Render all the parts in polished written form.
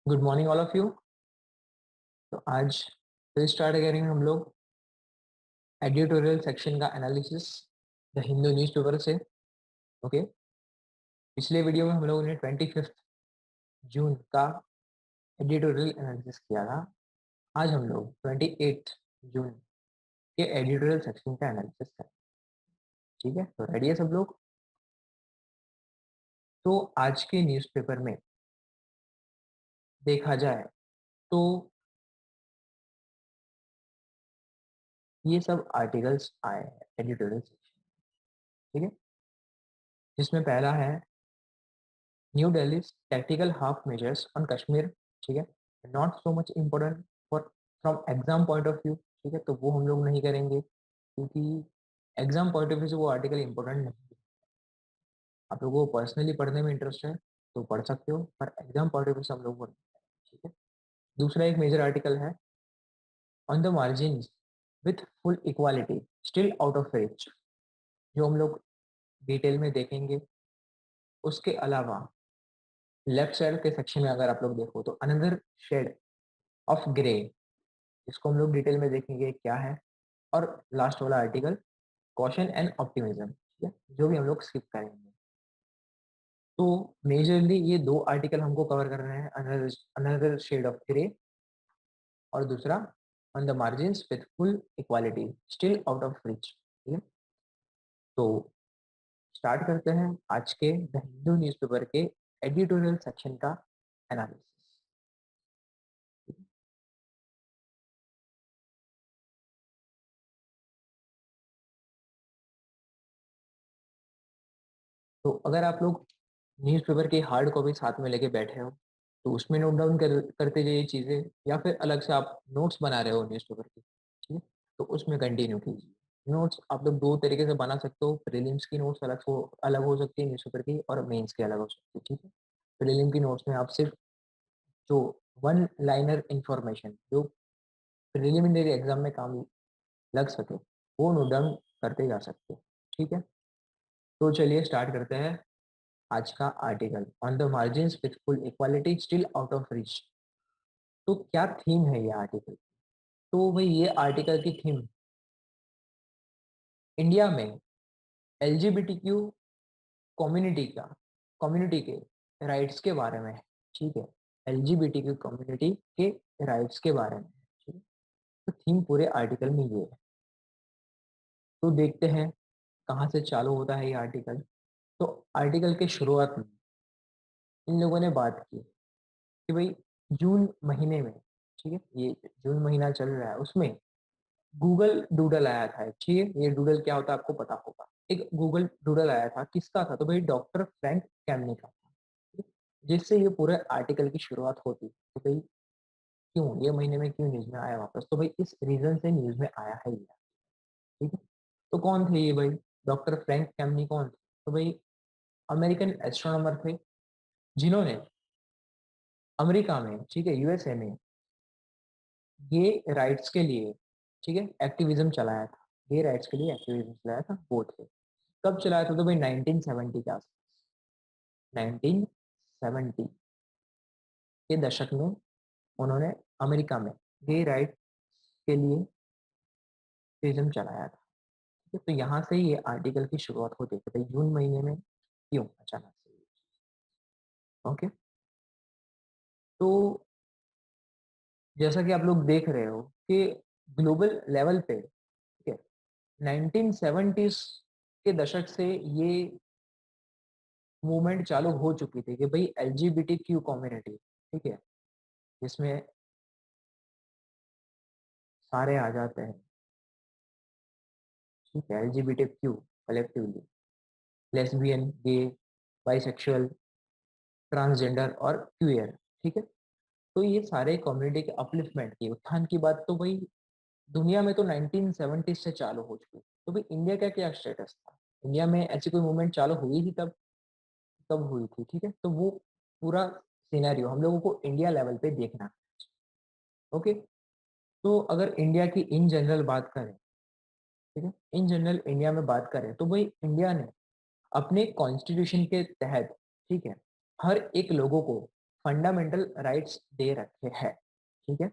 Good morning all of you. तो आज फिर स्टार्ट करेंगे हम लोग एडिटोरियल सेक्शन का एनालिसिस द हिंदू न्यूज़पेपर से। ओके, पिछले वीडियो में हम लोगों ने 25 जून का एडिटोरियल एनालिसिस किया था। आज हम लोग 28 जून के एडिटोरियल सेक्शन का एनालिसिस करें। ठीक है, तो रेडी है सब लोग? तो आज के न्यूज़पेपर में देखा जाए तो ये सब आर्टिकल्स आए हैं एडिटोरियल सेक्शन। ठीक है, जिसमें पहला है new Delhi tactical half measures on Kashmir. ठीक है, not so much important for from exam point of view. ठीक है, तो वो हम लोग नहीं करेंगे क्योंकि एग्जाम पॉइंट ऑफ व्यू से वो आर्टिकल इम्पोर्टेंट नहीं है। आप लोगों को पर्सनली पढ़ने में इंटरेस्ट है तो पढ़ सकते हो, पर एग्जाम पॉइंट ऑफ व्यू से हम लोग वो नहीं करेंगे। ठीक है, दूसरा एक मेजर आर्टिकल है on the margin with full equality still out of reach, जो हम लोग डिटेल में देखेंगे। उसके अलावा लेफ्ट साइड के सेक्शन में अगर आप लोग देखो तो अनदर शेड ऑफ ग्रे, इसको हम लोग डिटेल में देखेंगे क्या है। और लास्ट वाला आर्टिकल कॉशन एंड ऑप्टिमिज्म, ठीक है, जो भी हम लोग स्किप करेंगे। तो मेजरली ये दो आर्टिकल हमको कवर कर रहे हैं, अनदर शेड ऑफ ग्रे और दूसरा on the margin with full equality still out of reach. ठीक है, तो स्टार्ट करते हैं आज के द हिंदू न्यूज़पेपर के एडिटोरियल सेक्शन का एनालिसिस। तो अगर आप लोग न्यूज़पेपर की हार्ड कॉपी साथ में लेके बैठे हो तो उसमें नोट डाउन करते जाइए चीज़ें, या फिर अलग से आप नोट्स बना रहे हो न्यूज़पेपर की, ठीक है, तो उसमें कंटिन्यू कीजिए। नोट्स आप लोग दो तरीके से बना सकते हो। प्रीलिम्स की नोट्स अलग हो सकती है न्यूज़पेपर की, और मेंस की अलग हो सकती है। ठीक है, प्रीलिम की नोट्स में आप सिर्फ जो वन लाइनर इंफॉर्मेशन जो प्रिलिमिनरी एग्जाम में काम लग सके वो नोट डाउन करते जा सकते हो। ठीक है, तो चलिए स्टार्ट करते हैं आज का article on the margins with full equality still out of reach. तो क्या थीम है ये आर्टिकल? तो भाई ये आर्टिकल की थीम इंडिया में एलजीबीटीक्यू कम्युनिटी का कम्युनिटी के राइट्स के बारे में है। ठीक है, एलजीबीटीक्यू कम्युनिटी के राइट्स के बारे में है। ठीक है, तो थीम पूरे आर्टिकल में ये है। तो देखते हैं कहाँ से चालू होता है ये आर्टिकल। तो आर्टिकल के शुरुआत में इन लोगों ने बात की कि भाई जून महीने में, ठीक है, ये जून महीना चल रहा है, उसमें गूगल डूडल आया था। ठीक है, ये डूडल क्या होता है आपको पता होगा। एक गूगल डूडल आया था, किसका था? तो भाई डॉक्टर फ्रैंक कैमनी का था। ठीक है? जिससे ये पूरे आर्टिकल की शुरुआत होती तो भाई क्यों ये महीने में क्यों न्यूज में आया वापस, तो भाई इस रीजन से न्यूज में आया है ये। ठीक है, तो कौन थे ये भाई? डॉक्टर फ्रैंक कैमनी कौन थे? तो भाई अमेरिकन एस्ट्रोनॉमर थे जिन्होंने अमेरिका में, ठीक है, यूएसए में गे राइट्स के लिए, ठीक है, एक्टिविज्म चलाया था। गे राइट्स के लिए एक्टिविज्म चलाया था वो थे। कब चलाया था? तो भाई 1970 के आसपास, 1970 के दशक में उन्होंने अमेरिका में गे राइट के लिए एक्टिविज्म चलाया था। ठीक है, तो यहाँ से ये आर्टिकल की शुरुआत होती है कि भाई जून महीने में क्यों अचानक से। ओके, तो जैसा कि आप लोग देख रहे हो कि ग्लोबल लेवल पे, ठीक है, 1970s के दशक से ये मूवमेंट चालू हो चुकी थी कि भाई एलजीबीटीक्यू कम्युनिटी, ठीक है, जिसमें सारे आ जाते हैं। ठीक है, एलजीबीटीक्यू कलेक्टिवली लेस्बियन, गे, बाइसेक्सुअल, ट्रांसजेंडर और क्यूयर। ठीक है, तो ये सारे कम्युनिटी के अपलिफ्टमेंट की, उत्थान की बात तो भाई दुनिया में तो 1970 से चालू हो चुकी। तो भाई इंडिया का क्या स्टेटस था? इंडिया में ऐसी कोई मूवमेंट चालू हुई थी तब? तब हुई थी। ठीक है, तो वो पूरा सिनेरियो हम लोगों को इंडिया लेवल पे देखना है। ओके, तो अगर इंडिया की इन जनरल बात करें, ठीक है, इन जनरल इंडिया में बात करें तो भाई इंडिया ने अपने कॉन्स्टिट्यूशन के तहत, ठीक है, हर एक लोगों को फंडामेंटल राइट्स दे रखे हैं, ठीक है।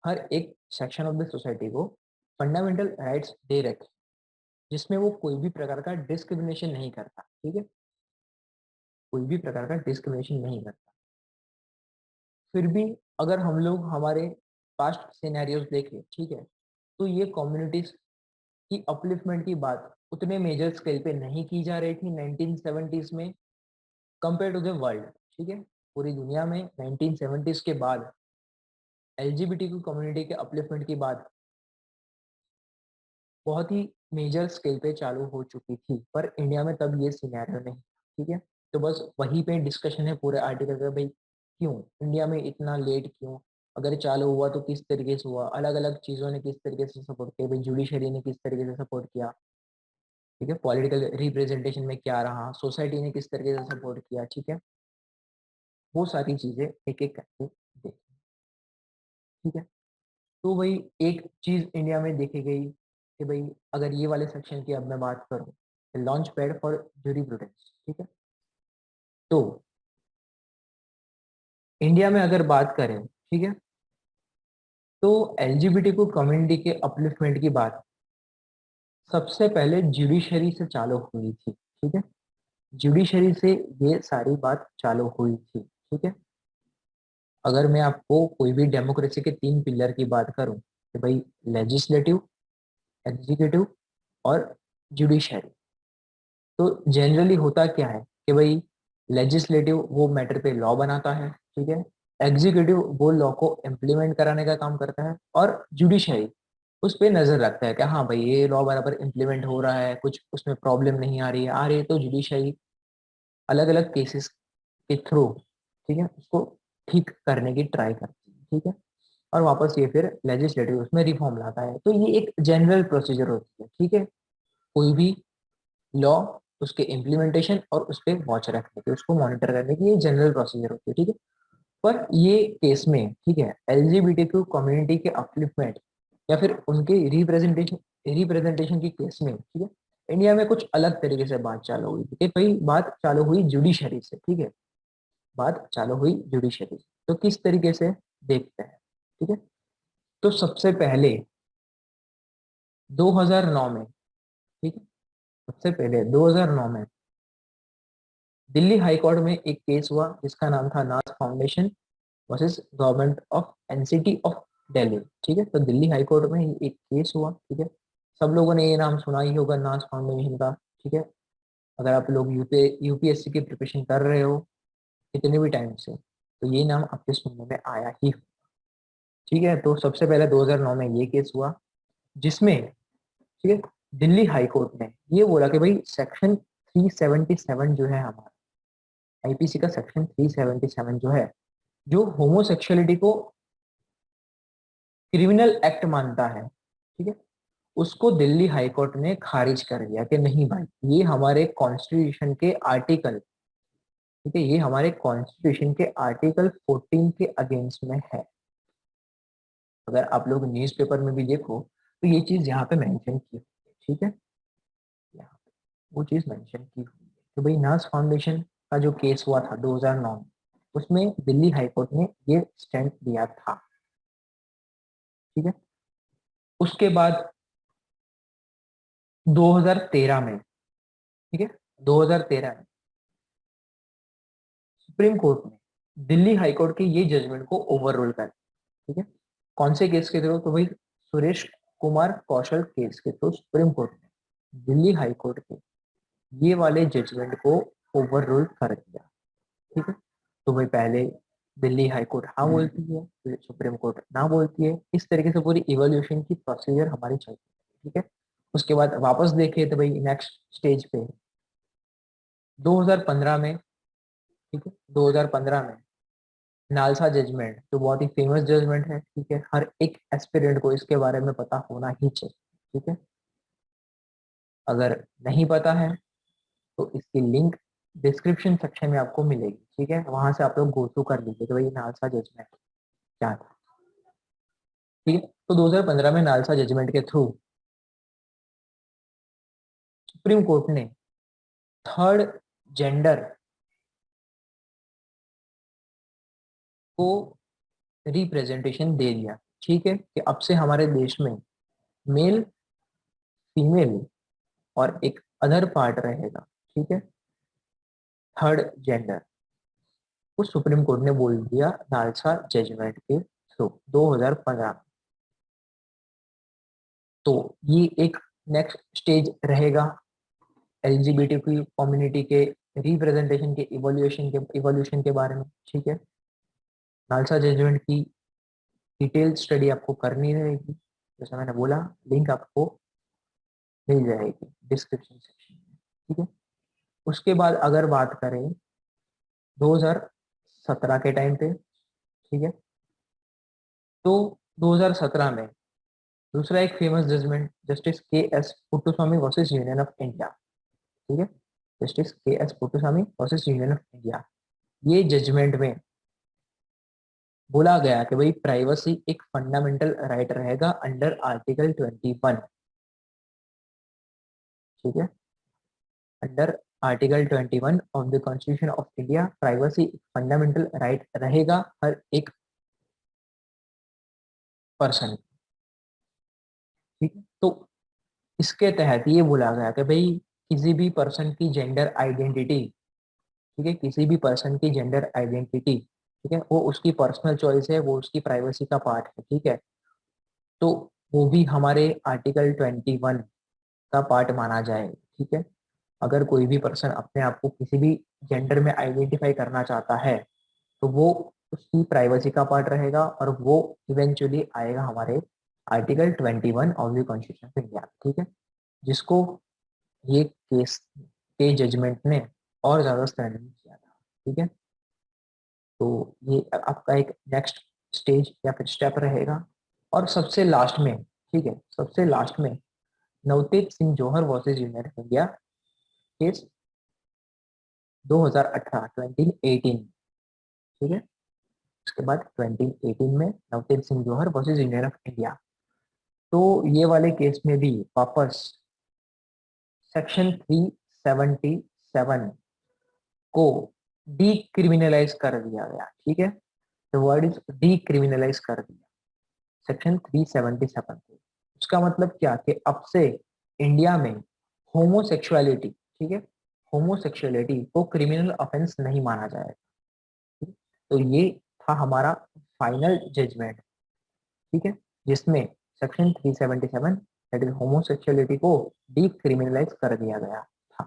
हर एक सेक्शन ऑफ द सोसाइटी को फंडामेंटल राइट्स दे रखे, जिसमें वो कोई भी प्रकार का डिस्क्रिमिनेशन नहीं करता, ठीक है, कोई भी प्रकार का डिस्क्रिमिनेशन नहीं करता। फिर भी अगर हम लोग हमारे पास्ट सिनेरियोज देखें, ठीक है, तो ये कम्युनिटीज की अपलिफ्टमेंट की बात उतने मेजर स्केल पे नहीं की जा रही थी 1970s में कंपेयर टू द वर्ल्ड, ठीक है। पूरी दुनिया में 1970s के बाद एलजीबीटीक्यू कम्युनिटी के अपलिफ्टमेंट की बात बहुत ही मेजर स्केल पे चालू हो चुकी थी, पर इंडिया में तब ये सिनेरियो नहीं, ठीक है। तो बस वहीं पे डिस्कशन है पूरे आर्टिकल का, भाई क्यों इंडिया में इतना लेट क्यों, अगर चालू हुआ तो किस तरीके से हुआ, अलग अलग चीज़ों ने किस तरीके से सपोर्ट किया, भाई जुडिशरी ने किस तरीके से सपोर्ट किया, ठीक है, पॉलिटिकल रिप्रेजेंटेशन में क्या रहा, सोसाइटी ने किस तरीके से सपोर्ट किया, ठीक है, वो सारी चीज़ें एक एक करके देखें, ठीक है। तो भाई एक चीज़ इंडिया में देखी गई कि भाई अगर ये वाले सेक्शन की अब मैं बात करूँ, लॉन्च पैड फॉर जूरिप्रूडेंस, ठीक है। तो इंडिया में अगर बात करें, ठीक है, तो एलजीबीटी को कम्युनिटी के अपलिफ्टमेंट की बात सबसे पहले जुडिशरी से चालू हुई थी, ठीक है। जुडिशरी से ये सारी बात चालू हुई थी, ठीक है। अगर मैं आपको कोई भी डेमोक्रेसी के 3 पिलर की बात करूं कि भाई लेजिस्लेटिव, एग्जीक्यूटिव और जुडिशरी, तो जनरली होता क्या है कि भाई लेजिस्लेटिव वो मैटर पे लॉ बनाता है, ठीक है, एग्जीक्यूटिव वो लॉ को इम्प्लीमेंट कराने का काम करता है, और जुडिशरी उस पे नजर रखता है कि हाँ भाई ये लॉ बराबर इम्प्लीमेंट हो रहा है, कुछ उसमें प्रॉब्लम नहीं आ रही है, आ रही है तो जुडिशरी अलग अलग केसेस के थ्रू, ठीक है, उसको ठीक करने की ट्राई करती है, ठीक है, और वापस ये फिर लेजिस्लेटिव उसमें रिफॉर्म लाता है। तो ये एक जनरल प्रोसीजर होती है, ठीक है, कोई भी लॉ, उसके इम्प्लीमेंटेशन और उस पर वॉच रखने की, उसको मॉनिटर करने की, ये जनरल प्रोसीजर होती है, ठीक है। पर ये केस में, ठीक है, एलजीबीटीक्यू कम्युनिटी के अपलिफ्टमेंट या फिर उनके रिप्रेजेंटेशन की केस में, ठीक है, इंडिया में कुछ अलग तरीके से बात चालू हुई थी कि भाई बात चालू हुई जुडिशरी से, ठीक है, बात चालू हुई जुडिशरी से। तो किस तरीके से देखते हैं, ठीक है। तो सबसे पहले 2009 में, ठीक है, सबसे पहले 2009 में दिल्ली हाई कोर्ट में एक केस हुआ जिसका नाम था नाज foundation versus government of NCT of Delhi, ठीक है। तो दिल्ली हाई कोर्ट में एक केस हुआ, ठीक है, सब लोगों ने ये नाम सुना ही होगा नाज फाउंडेशन का, ठीक है। अगर आप लोग यूपीएससी की प्रिपरेशन कर रहे हो कितने भी टाइम से, तो ये नाम आपके सुनने में आया ही, ठीक है। तो सबसे पहले 2009 में ये केस हुआ जिसमें, ठीक है, दिल्ली हाई कोर्ट ने ये बोला कि भाई सेक्शन 377 जो है हमारा आईपीसी का सेक्शन 377 जो है, जो होमोसेक्सुअलिटी को क्रिमिनल एक्ट मानता है, ठीक है, उसको दिल्ली हाई कोर्ट ने खारिज कर दिया कि नहीं भाई ये हमारे कॉन्स्टिट्यूशन के आर्टिकल, ठीक है, ये हमारे कॉन्स्टिट्यूशन के आर्टिकल 14 के अगेंस्ट में है। अगर आप लोग न्यूज़पेपर में भी देखो तो ये चीज यहाँ पे मेंशन की हुई है, ठीक है, यहाँ पे वो चीज मेंशन की हुई है। तो भाई नाज फाउंडेशन का जो केस हुआ था 2009 में, उसमें दिल्ली हाई कोर्ट ने ये स्टैंड दिया था, ठीक है। उसके बाद 2013 में, ठीक है, 2013 में सुप्रीम कोर्ट ने दिल्ली हाई कोर्ट के ये जजमेंट को ओवररूल कर, ठीक है, कौन से केस के थ्रू, तो भाई सुरेश कुमार कौशल केस के थ्रू सुप्रीम कोर्ट ने दिल्ली हाई कोर्ट के ये वाले जजमेंट को ओवररूल कर दिया, ठीक है। तो भाई पहले दिल्ली हाई कोर्ट हाँ बोलती है, फिर सुप्रीम कोर्ट ना बोलती है, इस तरीके से पूरी इवोल्यूशन की प्रोसीजर हमारी चलती है, ठीक है। उसके बाद वापस देखे तो भाई नेक्स्ट स्टेज पे 2015 में, ठीक है, 2015 में नालसा जजमेंट जो बहुत ही फेमस जजमेंट है, ठीक है, हर एक एस्पिरेंट को इसके बारे में पता होना ही चाहिए, ठीक है। अगर नहीं पता है तो इसकी लिंक डिस्क्रिप्शन सेक्शन में आपको मिलेगी, ठीक है, वहां से आप लोग गो थ्रू कर लीजिए कि भाई नालसा जजमेंट क्या था, ठीक है। तो 2015 में नालसा जजमेंट के थ्रू सुप्रीम कोर्ट ने थर्ड जेंडर को रिप्रेजेंटेशन दे दिया, ठीक है, कि अब से हमारे देश में मेल, फीमेल और एक अदर पार्ट रहेगा, ठीक है, थर्ड जेंडर। को सुप्रीम कोर्ट ने बोल दिया नालसा जजमेंट के थ्रू 2015। तो ये एक नेक्स्ट स्टेज रहेगा एलजीबीटी कम्युनिटी के रिप्रेजेंटेशन के इवोल्यूशन के बारे में, ठीक है। नालसा जजमेंट की डिटेल स्टडी आपको करनी रहेगी, जैसा मैंने बोला, लिंक आपको मिल जाएगी डिस्क्रिप्शन सेक्शन में, ठीक है। उसके बाद अगर बात करें 2017 के टाइम पे, ठीक है, तो 2017 में दूसरा एक फेमस जजमेंट जस्टिस के S Puttaswamy versus union of India, ठीक है, जस्टिस के S Puttaswamy versus union of India. ये जजमेंट में बोला गया कि भाई प्राइवेसी एक फंडामेंटल राइट रहेगा अंडर आर्टिकल 21, ठीक है, under article 21 of the constitution of India privacy एक फंडामेंटल राइट रहेगा हर एक पर्सन, ठीक है। तो इसके तहत ये बोला गया कि भाई किसी भी पर्सन की जेंडर आइडेंटिटी, ठीक है, किसी भी पर्सन की जेंडर आइडेंटिटी, ठीक है, वो उसकी पर्सनल चॉइस है, वो उसकी प्राइवेसी का पार्ट है, ठीक है। तो वो भी हमारे आर्टिकल 21 का पार्ट माना जाए, ठीक है। अगर कोई भी पर्सन अपने आप को किसी भी जेंडर में आइडेंटिफाई करना चाहता है तो वो उसकी प्राइवेसी का पार्ट रहेगा और वो इवेंचुअली आएगा हमारे article 21 of the constitution of India, ठीक है, जिसको ये केस के जजमेंट ने और ज्यादा स्ट्रेंथन किया था, ठीक है। तो ये आपका एक नेक्स्ट स्टेज या फिर स्टेप रहेगा। और सबसे लास्ट में, ठीक है, सबसे लास्ट में Navtej Singh Johar versus union of India case 2018 2018, ठीक है। उसके बाद 2018 में Navtej Singh Johar versus union of India. तो ये वाले केस में भी वापस सेक्शन 377 को डीक्रिमिनलाइज कर दिया गया, ठीक है। द वर्ड इज डीक्रिमिनलाइज कर दिया सेक्शन 377 को। उसका मतलब क्या कि अब से इंडिया में होमोसेक्सुअलिटी, ठीक है, होमोसेक्सुअलिटी को क्रिमिनल ऑफेंस नहीं माना जाएगा। तो ये था हमारा फाइनल जजमेंट, ठीक है, जिसमें सेक्शन 377 दैट इज होमोसेक्सुअलिटी को डीक्रिमिनलाइज कर दिया गया था,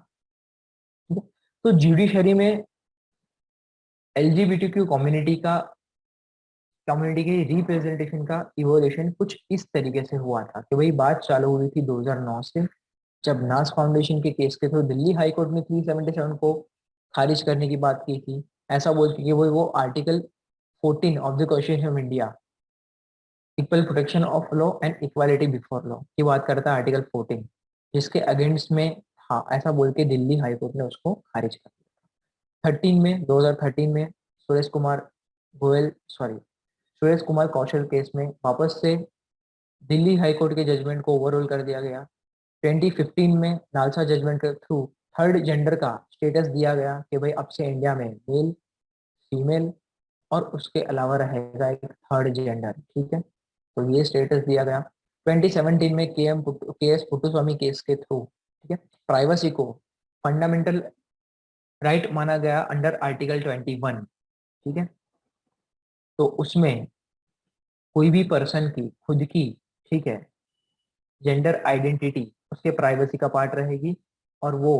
ठीक है। तो जुडिशरी में एलजीबीटीक्यू कम्युनिटी के रिप्रेजेंटेशन का इवोल्यूशन कुछ इस तरीके से हुआ था कि भाई बात चालू हुई थी 2009 से, जब नास फाउंडेशन के केस के थ्रू दिल्ली हाई कोर्ट ने 377 को खारिज करने की बात की थी, ऐसा बोल के कि वो article 14 of the constitution of India equal protection of law and equality before law की बात करता है आर्टिकल 14, जिसके अगेंस्ट में, हाँ, ऐसा बोल के दिल्ली हाई कोर्ट ने उसको खारिज कर दिया। 2013 में सुरेश कुमार गोयल, सॉरी, सुरेश कुमार कौशल केस में वापस से दिल्ली हाई कोर्ट के जजमेंट को ओवरऑल कर दिया गया। 2015 में नालसा जजमेंट के थ्रू थर्ड जेंडर का स्टेटस दिया गया कि भाई अब से इंडिया में मेल, फीमेल और उसके अलावा रहेगा एक थर्ड जेंडर, ठीक है। तो ये स्टेटस दिया गया। 2017 में के एस पुट्टुस्वामी केस के थ्रू, ठीक है, प्राइवेसी को फंडामेंटल राइट माना गया अंडर आर्टिकल 21, ठीक है। तो उसमें कोई भी पर्सन की खुद की, ठीक है, जेंडर आइडेंटिटी उसके प्राइवेसी का पार्ट रहेगी और वो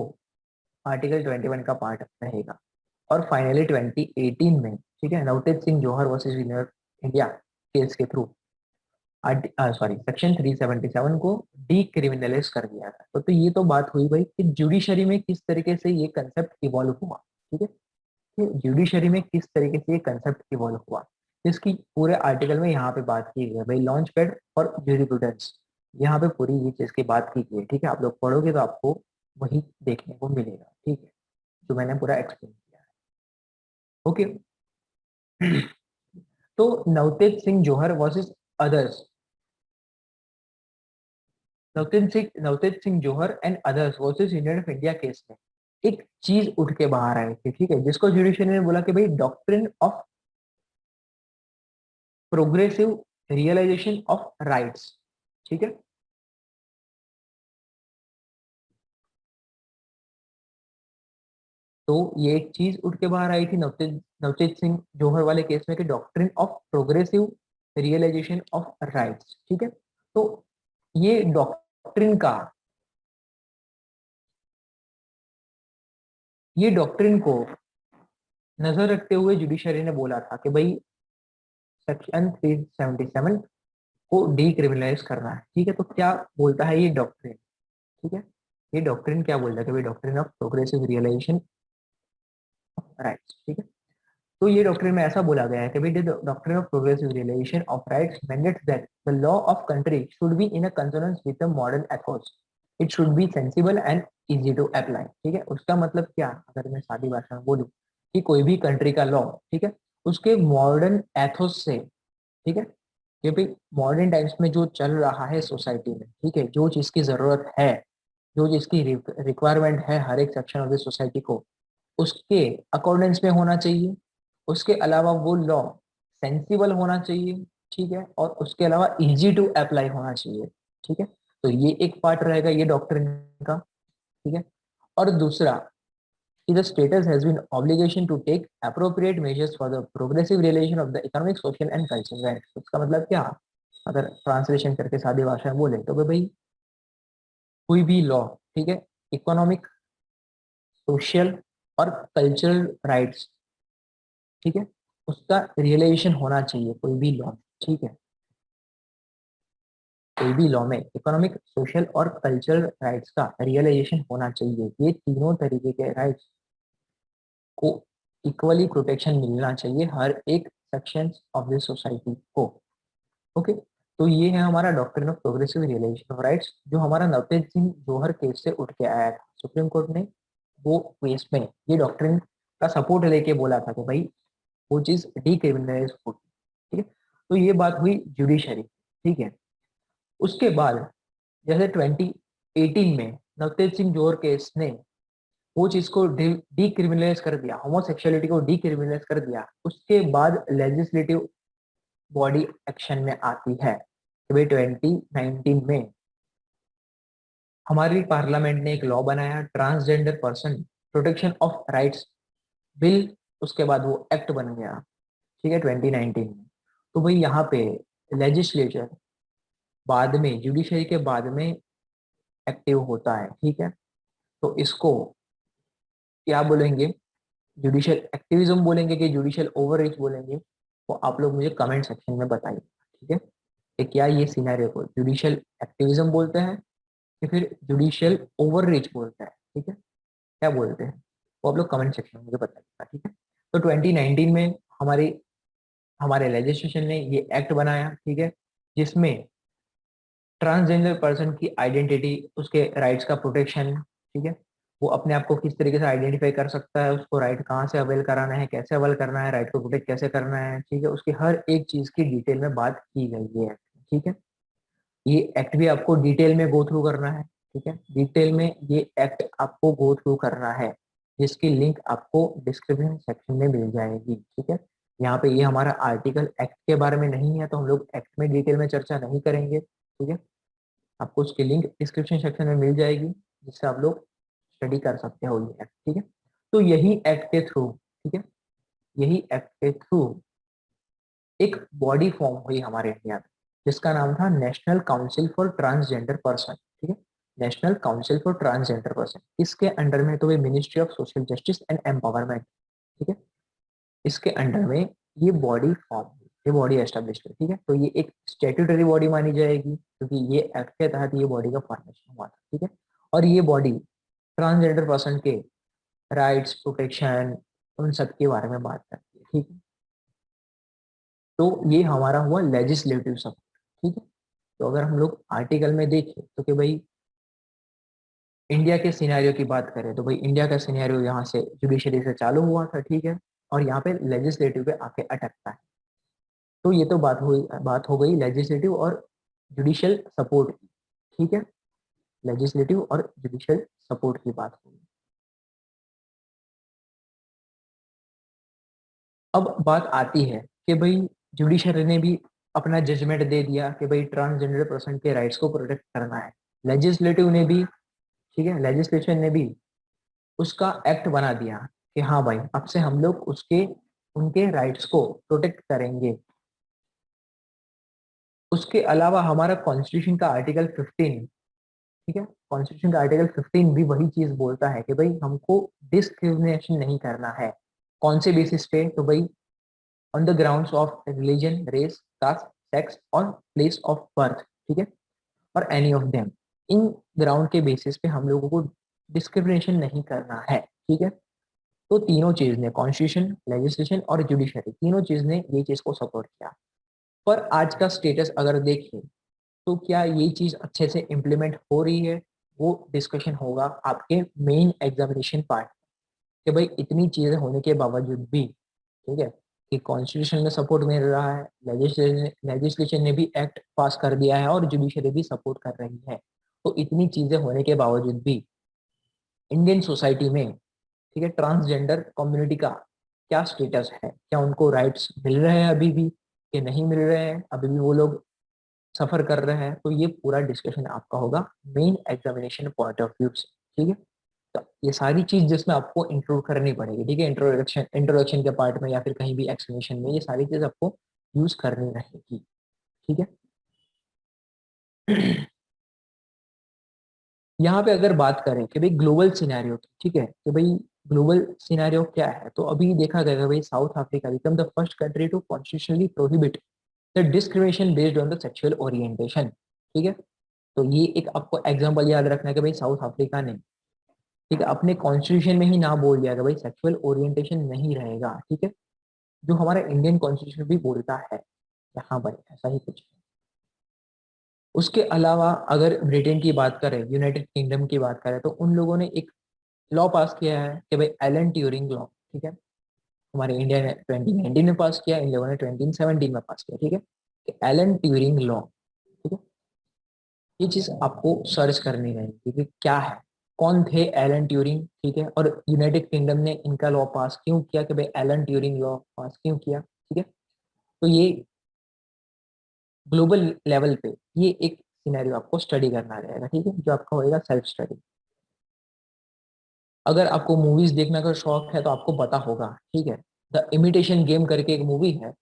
आर्टिकल 21 का पार्ट रहेगा। और फाइनली 2018 में, ठीक है, Navtej Singh Johar versus union India case के थ्रू सॉरी सेक्शन 377 को डीक्रिमिनलाइज कर दिया था। तो ये तो बात हुई भाई कि जुडिशरी में किस तरीके से ये कंसेप्ट इवॉल्व हुआ, ठीक है, कि जुडिशरी में किस तरीके से ये कंसेप्ट इवॉल्व हुआ, इसकी पूरे आर्टिकल में यहाँ पे बात की गई है भाई, लॉन्च पैड और जूरिप्रूडेंस, यहाँ पे पूरी ये चीज की बात की गई है, ठीक है। आप लोग पढ़ोगे तो आपको वही देखने को मिलेगा, ठीक है, जो मैंने पूरा एक्सप्लेन किया है, ओके। तो Navtej Singh Johar versus others, Navtej Singh Johar and others versus union of India case में एक चीज उठ के बाहर आई थी, ठीक है, जिसको जुडिशरी ने बोला कि भाई doctrine of progressive realisation of rights, ठीक है। तो ये एक चीज उठ के बाहर आई थी नवतेज नवतेज सिंह जौहर वाले केस में कि doctrine of progressive realisation of rights, ठीक है। तो ये डॉक्ट्रिन का, ये डॉक्ट्रिन को नजर रखते हुए जुडिशरी ने बोला था कि भाई सेक्शन 377 को डीक्रिमिनलाइज करना है, ठीक है। तो क्या बोलता है ये डॉक्ट्रिन, ठीक है। ये डॉक्ट्रिन क्या बोलता है कि भाई doctrine of progressive realisation of rights, ठीक है। तो ये डॉक्ट्रिन में ऐसा बोला गया है कि भाई the doctrine of progressive realisation of rights mandates that the law of country should be in a consonance with the modern ethos, it should be sensible and easy to apply, ठीक है। उसका मतलब क्या, अगर मैं सादी भाषा में बोलूँ कि कोई भी कंट्री का लॉ, ठीक है, उसके मॉडर्न एथोस से, ठीक है, कि भाई मॉडर्न टाइम्स में जो चल रहा है सोसाइटी में, ठीक है, जो चीज की जरूरत है, जो चीज की रिक्वायरमेंट है हर एक सेक्शन ऑफ द सोसाइटी को, उसके अकॉर्डेंस में होना चाहिए। उसके अलावा वो लॉ सेंसिबल होना चाहिए, ठीक है, और उसके अलावा इजी टू अप्लाई होना चाहिए, ठीक है। तो ये एक पार्ट रहेगा ये डॉक्ट्रिन का, ठीक है। और दूसरा, the status has been obligation to take appropriate measures for the progressive realization of the economic, social and cultural rights। उसका मतलब क्या, अगर ट्रांसलेशन करके सादी भाषा में बोले तो भाई कोई भी लॉ, ठीक है, इकोनॉमिक, सोशल और कल्चरल राइट्स, ठीक है, उसका रियलाइजेशन होना चाहिए कोई भी लॉ, ठीक है। कोई भी लॉ में इकोनॉमिक, सोशल और कल्चरल राइट्स का रियलाइजेशन होना चाहिए। ये तीनों तरीके के राइट्स को इक्वली प्रोटेक्शन मिलना चाहिए हर एक सेक्शन ऑफ द सोसाइटी को, ओके। तो ये है हमारा doctrine of progressive realisation of rights, जो हमारा नवतेज सिंह जोहर केस से उठ के आया था। सुप्रीम कोर्ट ने वो केस में ये डॉक्ट्रिन का सपोर्ट लेके बोला था कि भाई वो चीज डीक्रिमिनलाइज होगी, ठीक है। तो ये बात हुई जुडिशरी, ठीक है। उसके बाद जैसे 2018 में नवतेज सिंह जोहर केस ने वो चीज को डीक्रिमिनलाइज कर दिया, होमोसेक्सुअलिटी को डीक्रिमिनलाइज कर दिया। उसके बाद लेजिस्लेटिव बॉडी एक्शन में आती है कि भाई 2019 में हमारी पार्लियामेंट ने एक लॉ बनाया, transgender person protection of rights bill. उसके बाद वो एक्ट बन गया, ठीक है, 2019 में। तो भाई यहाँ पे लेजिस्लेचर बाद में, जुडिशरी के बाद में एक्टिव होता है, ठीक है। तो इसको क्या बोलेंगे, जुडिशियल एक्टिविज्म बोलेंगे कि जुडिशियल ओवररीच बोलेंगे, तो आप लोग मुझे कमेंट सेक्शन में बताइए, ठीक है, कि क्या ये सिनेरियो को जुडिशियल एक्टिविज्म बोलते हैं या फिर जुडिशियल ओवररीच बोलते हैं, ठीक है, क्या बोलते हैं, वो आप लोग कमेंट सेक्शन में मुझे बताइएगा, ठीक है। तो 2019 में हमारी हमारे लेजिस्लेशन ने ये एक्ट बनाया, ठीक है, जिसमें ट्रांसजेंडर पर्सन की आइडेंटिटी, उसके राइट्स का प्रोटेक्शन, ठीक है, वो अपने आप को किस तरीके से आइडेंटिफाई कर सकता है, उसको राइट कहाँ से अवेल कराना है, कैसे अवेल करना है, राइट को प्रोटेक्ट कैसे करना है, ठीक है, उसकी हर एक चीज की डिटेल में बात की गई है, ठीक है। ये एक्ट भी आपको डिटेल में गो थ्रू करना है, ठीक है, डिटेल में ये एक्ट आपको गो थ्रू करना है, जिसकी लिंक आपको डिस्क्रिप्शन सेक्शन में मिल जाएगी, ठीक है। यहाँ पे ये हमारा आर्टिकल एक्ट के बारे में नहीं है, तो हम लोग एक्ट में डिटेल में चर्चा नहीं करेंगे, ठीक है। आपको उसकी लिंक डिस्क्रिप्शन सेक्शन में मिल जाएगी, जिससे आप लोग स्टडी कर सकते हो ये एक्ट, ठीक है। तो यही एक्ट के थ्रू, ठीक है, यही एक्ट के थ्रू एक बॉडी फॉर्म हुई हमारे इंडिया में, जिसका नाम था national council for transgender person, ठीक है, national council for transgender person. इसके अंडर में तो ministry of social justice and empowerment, ठीक है, इसके अंडर में ये बॉडी फॉर्म, ये बॉडी एस्टेब्लिश हुई, ठीक है। तो ये एक स्टेट्यूटरी बॉडी मानी जाएगी, क्योंकि ये एक्ट के तहत ये बॉडी का फॉर्मेशन हुआ था, ठीक है। और ये बॉडी ट्रांसजेंडर पर्सन के राइट्स, प्रोटेक्शन, उन सब के बारे में बात करती है, ठीक है। तो ये हमारा हुआ लेजिस्लेटिव सपोर्ट, ठीक है। तो अगर हम लोग आर्टिकल में देखें तो कि भाई इंडिया के सिनेरियो की बात करें, तो भाई इंडिया का सिनेरियो यहाँ से जुडिशरी से चालू हुआ था, ठीक है, और यहाँ पे लेजिस्लेटिव पे आके अटकता है। तो ये तो बात हो गई लेजिस्लेटिव और जुडिशियल सपोर्ट की, ठीक है, लेजिस्लेटिव और जुडिशियल सपोर्ट की बात होगी। अब बात आती है कि भाई जुडिशरी ने भी अपना जजमेंट दे दिया कि भाई ट्रांसजेंडर पर्सन के राइट्स को प्रोटेक्ट करना है। लेजिस्लेटिव ने भी, ठीक है, लेजिस्लेशन ने भी उसका एक्ट बना दिया कि हाँ भाई अब से हम लोग उसके उनके राइट्स को प्रोटेक्ट करेंगे। उसके अलावा हमारा कॉन्स्टिट्यूशन का आर्टिकल 15, ठीक है, कॉन्स्टिट्यूशन का आर्टिकल 15 भी वही चीज बोलता है कि भाई हमको डिस्क्रिमिनेशन नहीं करना है। कौन से बेसिस पे? तो भाई on the grounds of religion, race, caste, sex और प्लेस ऑफ बर्थ, ठीक है, और एनी ऑफ देम, इन ग्राउंड के बेसिस पे हम लोगों को डिस्क्रिमिनेशन नहीं करना है, ठीक है। तो तीनों चीज ने, कॉन्स्टिट्यूशन, लेजिस्लेशन और जुडिशरी, तीनों चीज ने ये चीज को सपोर्ट किया। पर आज का स्टेटस अगर देखें तो क्या ये चीज अच्छे से इम्प्लीमेंट हो रही है, वो डिस्कशन होगा आपके मेन एग्जामिनेशन पार्ट, कि भाई इतनी चीजें होने के बावजूद भी, ठीक है, कि कॉन्स्टिट्यूशन में सपोर्ट मिल रहा है, लेजिस्लेशन ने भी एक्ट पास कर दिया है और जुडिशरी भी सपोर्ट कर रही है, तो इतनी चीजें होने के बावजूद भी इंडियन सोसाइटी में, ठीक है, ट्रांसजेंडर कम्युनिटी का क्या स्टेटस है? क्या उनको राइट्स मिल रहे हैं अभी भी, कि नहीं मिल रहे हैं, अभी भी वो लोग सफर कर रहे हैं? तो ये पूरा डिस्कशन आपका होगा main examination point of view से, ठीक है। तो ये सारी चीज जिसमें आपको इंक्लूड करनी पड़ेगी, ठीक है, इंट्रोडक्शन के पार्ट में या फिर कहीं भी एक्सप्लेनेशन में, ये सारी चीज आपको यूज करनी रहेगी, ठीक है। यहाँ पे अगर बात करें कि भाई ग्लोबल सिनेरियो की, ठीक है, कि भाई ग्लोबल सिनेरियो क्या है, तो अभी देखा गया कि भाई South Africa become the first country to constitutionally prohibit the discrimination based on the sexual orientation, ठीक है। तो ये एक आपको एग्जांपल याद रखना है कि भाई साउथ अफ्रीका ने, ठीक है, अपने कॉन्स्टिट्यूशन में ही ना बोल दिया कि भाई सेक्सुअल ओरिएंटेशन नहीं रहेगा, ठीक है, जो हमारा इंडियन कॉन्स्टिट्यूशन भी बोलता है कि हाँ भाई ऐसा ही कुछ है। उसके अलावा अगर ब्रिटेन की बात करें, यूनाइटेड किंगडम की बात करें, तो उन लोगों ने एक लॉ पास किया है कि भाई एलन ट्यूरिंग लॉ, ठीक है, हमारे इंडिया ने 2019 में पास किया, इन लोगों ने 2017 में पास किया, ठीक है, कि एलन ट्यूरिंग लॉ, ठीक है। ये चीज आपको सर्च करनी रहेगी कि क्या है, कौन थे एलन ट्यूरिंग, ठीक है, और यूनाइटेड किंगडम ने इनका लॉ पास क्यों किया, कि भाई एलन ट्यूरिंग लॉ पास क्यों किया, ठीक है। तो ये ग्लोबल लेवल पे ये एक सिनेरियो आपको स्टडी करना रहेगा, ठीक है, जो आपका होएगा सेल्फ स्टडी। अगर आपको मूवीज देखने का शौक है तो आपको पता होगा, ठीक है, द इमिटेशन गेम करके एक मूवी है,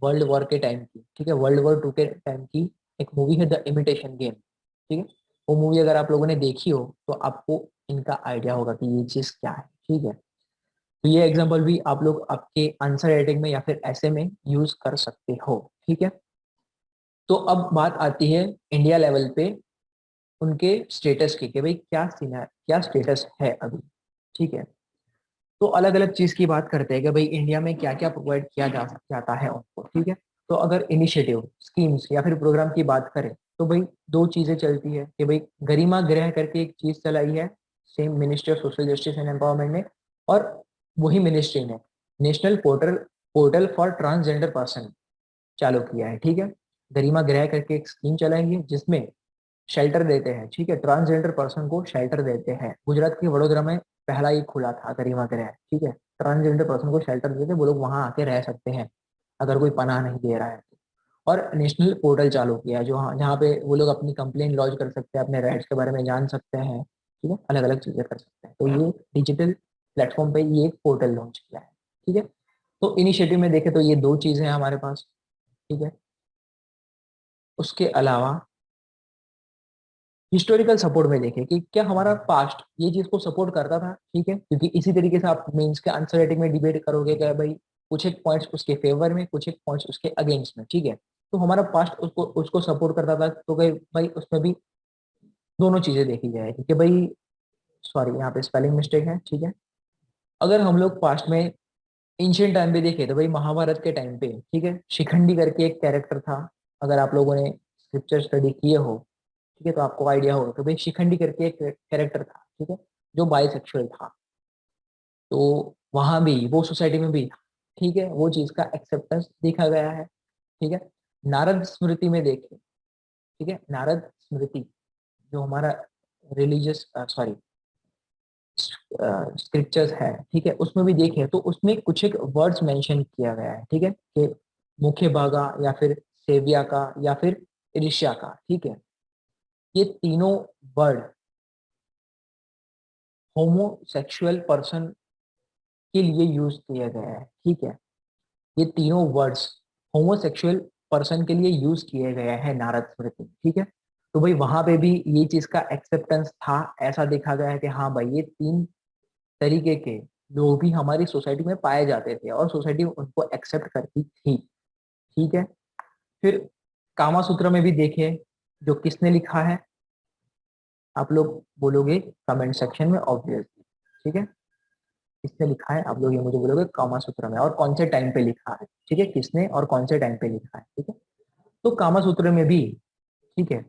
वर्ल्ड वॉर के टाइम की, ठीक है, वर्ल्ड वॉर 2 के टाइम की एक मूवी है द इमिटेशन गेम, ठीक है। वो मूवी अगर आप लोगों ने देखी हो तो आपको इनका आइडिया होगा कि ये चीज क्या है, ठीक है। तो ये एग्जांपल भी आप लोग आपके आंसर राइटिंग में या फिर ऐसे में यूज कर सकते हो, ठीक है। तो अब बात आती है इंडिया लेवल पे उनके स्टेटस की, कि भाई क्या स्टेटस है अभी, ठीक है। तो अलग अलग चीज की बात करते हैं कि भाई इंडिया में क्या क्या प्रोवाइड किया जाता है उनको, ठीक है। तो अगर इनिशिएटिव, स्कीम्स या फिर प्रोग्राम की बात करें तो भाई दो चीजें चलती है कि भाई गरिमा गृह करके एक चीज चलाई है, same ministry of social justice and empowerment ने, और वही मिनिस्ट्री ने national portal portal for transgender person चालू किया है, ठीक है। गरिमा गृह करके एक स्कीम चलाई है जिसमें शेल्टर देते हैं, ठीक है, ट्रांसजेंडर पर्सन को शेल्टर देते हैं। गुजरात के वडोदरा में पहला ही खुला था गरिमा गृह, ठीक है, ट्रांसजेंडर पर्सन को शेल्टर देते, वो लोग वहां आके रह सकते हैं अगर कोई पनाह नहीं दे रहा है तो। और नेशनल पोर्टल चालू किया है जो जहाँ पे वो लोग अपनी कंप्लेन लॉन्च कर सकते हैं, अपने राइट्स के बारे में जान सकते हैं, ठीक है, अलग अलग चीजें कर सकते हैं। तो ये डिजिटल प्लेटफॉर्म पे ये एक पोर्टल लॉन्च किया है, ठीक है। तो इनिशिएटिव में देखें तो ये दो चीजें हैं हमारे पास, ठीक है। उसके अलावा हिस्टोरिकल सपोर्ट में देखें कि क्या हमारा पास्ट ये चीज को सपोर्ट करता था, ठीक है, क्योंकि इसी तरीके से आप मेंस के आंसर राइटिंग में डिबेट करोगे कि भाई कुछ एक पॉइंट्स उसके फेवर में, कुछ एक पॉइंट्स उसके अगेंस्ट में, ठीक है। तो हमारा पास्ट उसको उसको सपोर्ट करता था, तो भाई उसमें भी दोनों चीजें देखी जाएगी कि भाई, सॉरी यहाँ पे स्पेलिंग मिस्टेक है, ठीक है। अगर हम लोग पास्ट में एंशियंट टाइम पे देखें तो भाई महाभारत के टाइम पे, ठीक है, शिखंडी करके एक कैरेक्टर था। अगर आप लोगों ने स्क्रिप्चर स्टडी किए हो, ठीक है, तो आपको आइडिया होगा तो भाई शिखंडी करके एक कैरेक्टर था, ठीक है, जो बाइसेक्सुअल था। तो वहां भी वो सोसाइटी में भी, ठीक है, वो चीज का एक्सेप्टेंस देखा गया है, ठीक है। नारद स्मृति में देखें, ठीक है, नारद स्मृति जो हमारा रिलीजियस, सॉरी, स्क्रिप्चर्स है, ठीक है, उसमें भी देखें तो उसमें कुछ एक वर्ड्स मेंशन किया गया है, ठीक है, कि मुख्य भागा या फिर सेविया का या फिर इरिशिया का, ठीक है। ये तीनों वर्ड होमोसेक्सुअल पर्सन के लिए यूज किया गया है, ठीक है। ये तीनों वर्ड्स होमोसेक्सुअल पर्सन के लिए यूज किए गए हैं नारद स्मृति, ठीक है। तो भाई वहां पे भी ये चीज का एक्सेप्टेंस था, ऐसा देखा गया है कि हाँ भाई ये तीन तरीके के लोग भी हमारी सोसाइटी में पाए जाते थे और सोसाइटी उनको एक्सेप्ट करती थी, ठीक है। फिर कामा सूत्र में भी देखिए जो किसने लिखा है, आप लोग बोलोगे कमेंट सेक्शन में ऑब्वियसली, ठीक है। किसने लिखा है आप लोग ये मुझे बोलोगे कामा सूत्र में, और कौन से टाइम पे लिखा है, ठीक है, किसने और कौन से टाइम पे लिखा है, ठीक है। तो कामा सूत्र में भी, ठीक है,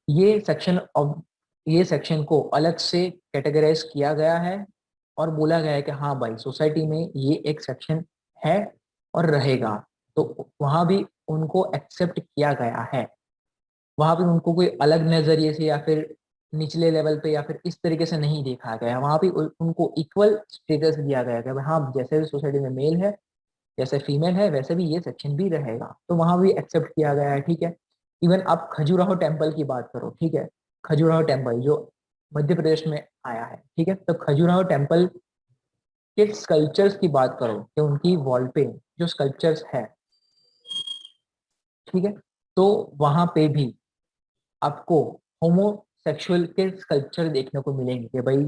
ये सेक्शन ऑफ ये सेक्शन को अलग से कैटेगराइज किया गया है और बोला गया है कि हाँ भाई सोसाइटी में ये एक सेक्शन है और रहेगा। तो वहां भी उनको एक्सेप्ट किया गया है, वहां पे उनको कोई अलग नजरिए से या फिर निचले लेवल पे या फिर इस तरीके से नहीं देखा गया, वहां भी उनको इक्वल स्टेटस दिया गया है। हाँ जैसे सोसाइटी में मेल है जैसे फीमेल है वैसे भी ये सेक्शन भी रहेगा, तो वहां भी एक्सेप्ट किया गया है, ठीक है। इवन आप खजुराहो टेम्पल की बात करो, ठीक है, खजुराहो टेम्पल जो मध्य प्रदेश में आया है, ठीक है, तो खजुराहो टेम्पल के स्कल्पचर्स की बात करो कि उनकी वॉल पे जो स्कल्पचर्स है, ठीक है, तो वहां पे भी आपको होमोसेक्सुअल के स्कल्पचर देखने को मिलेंगे कि भाई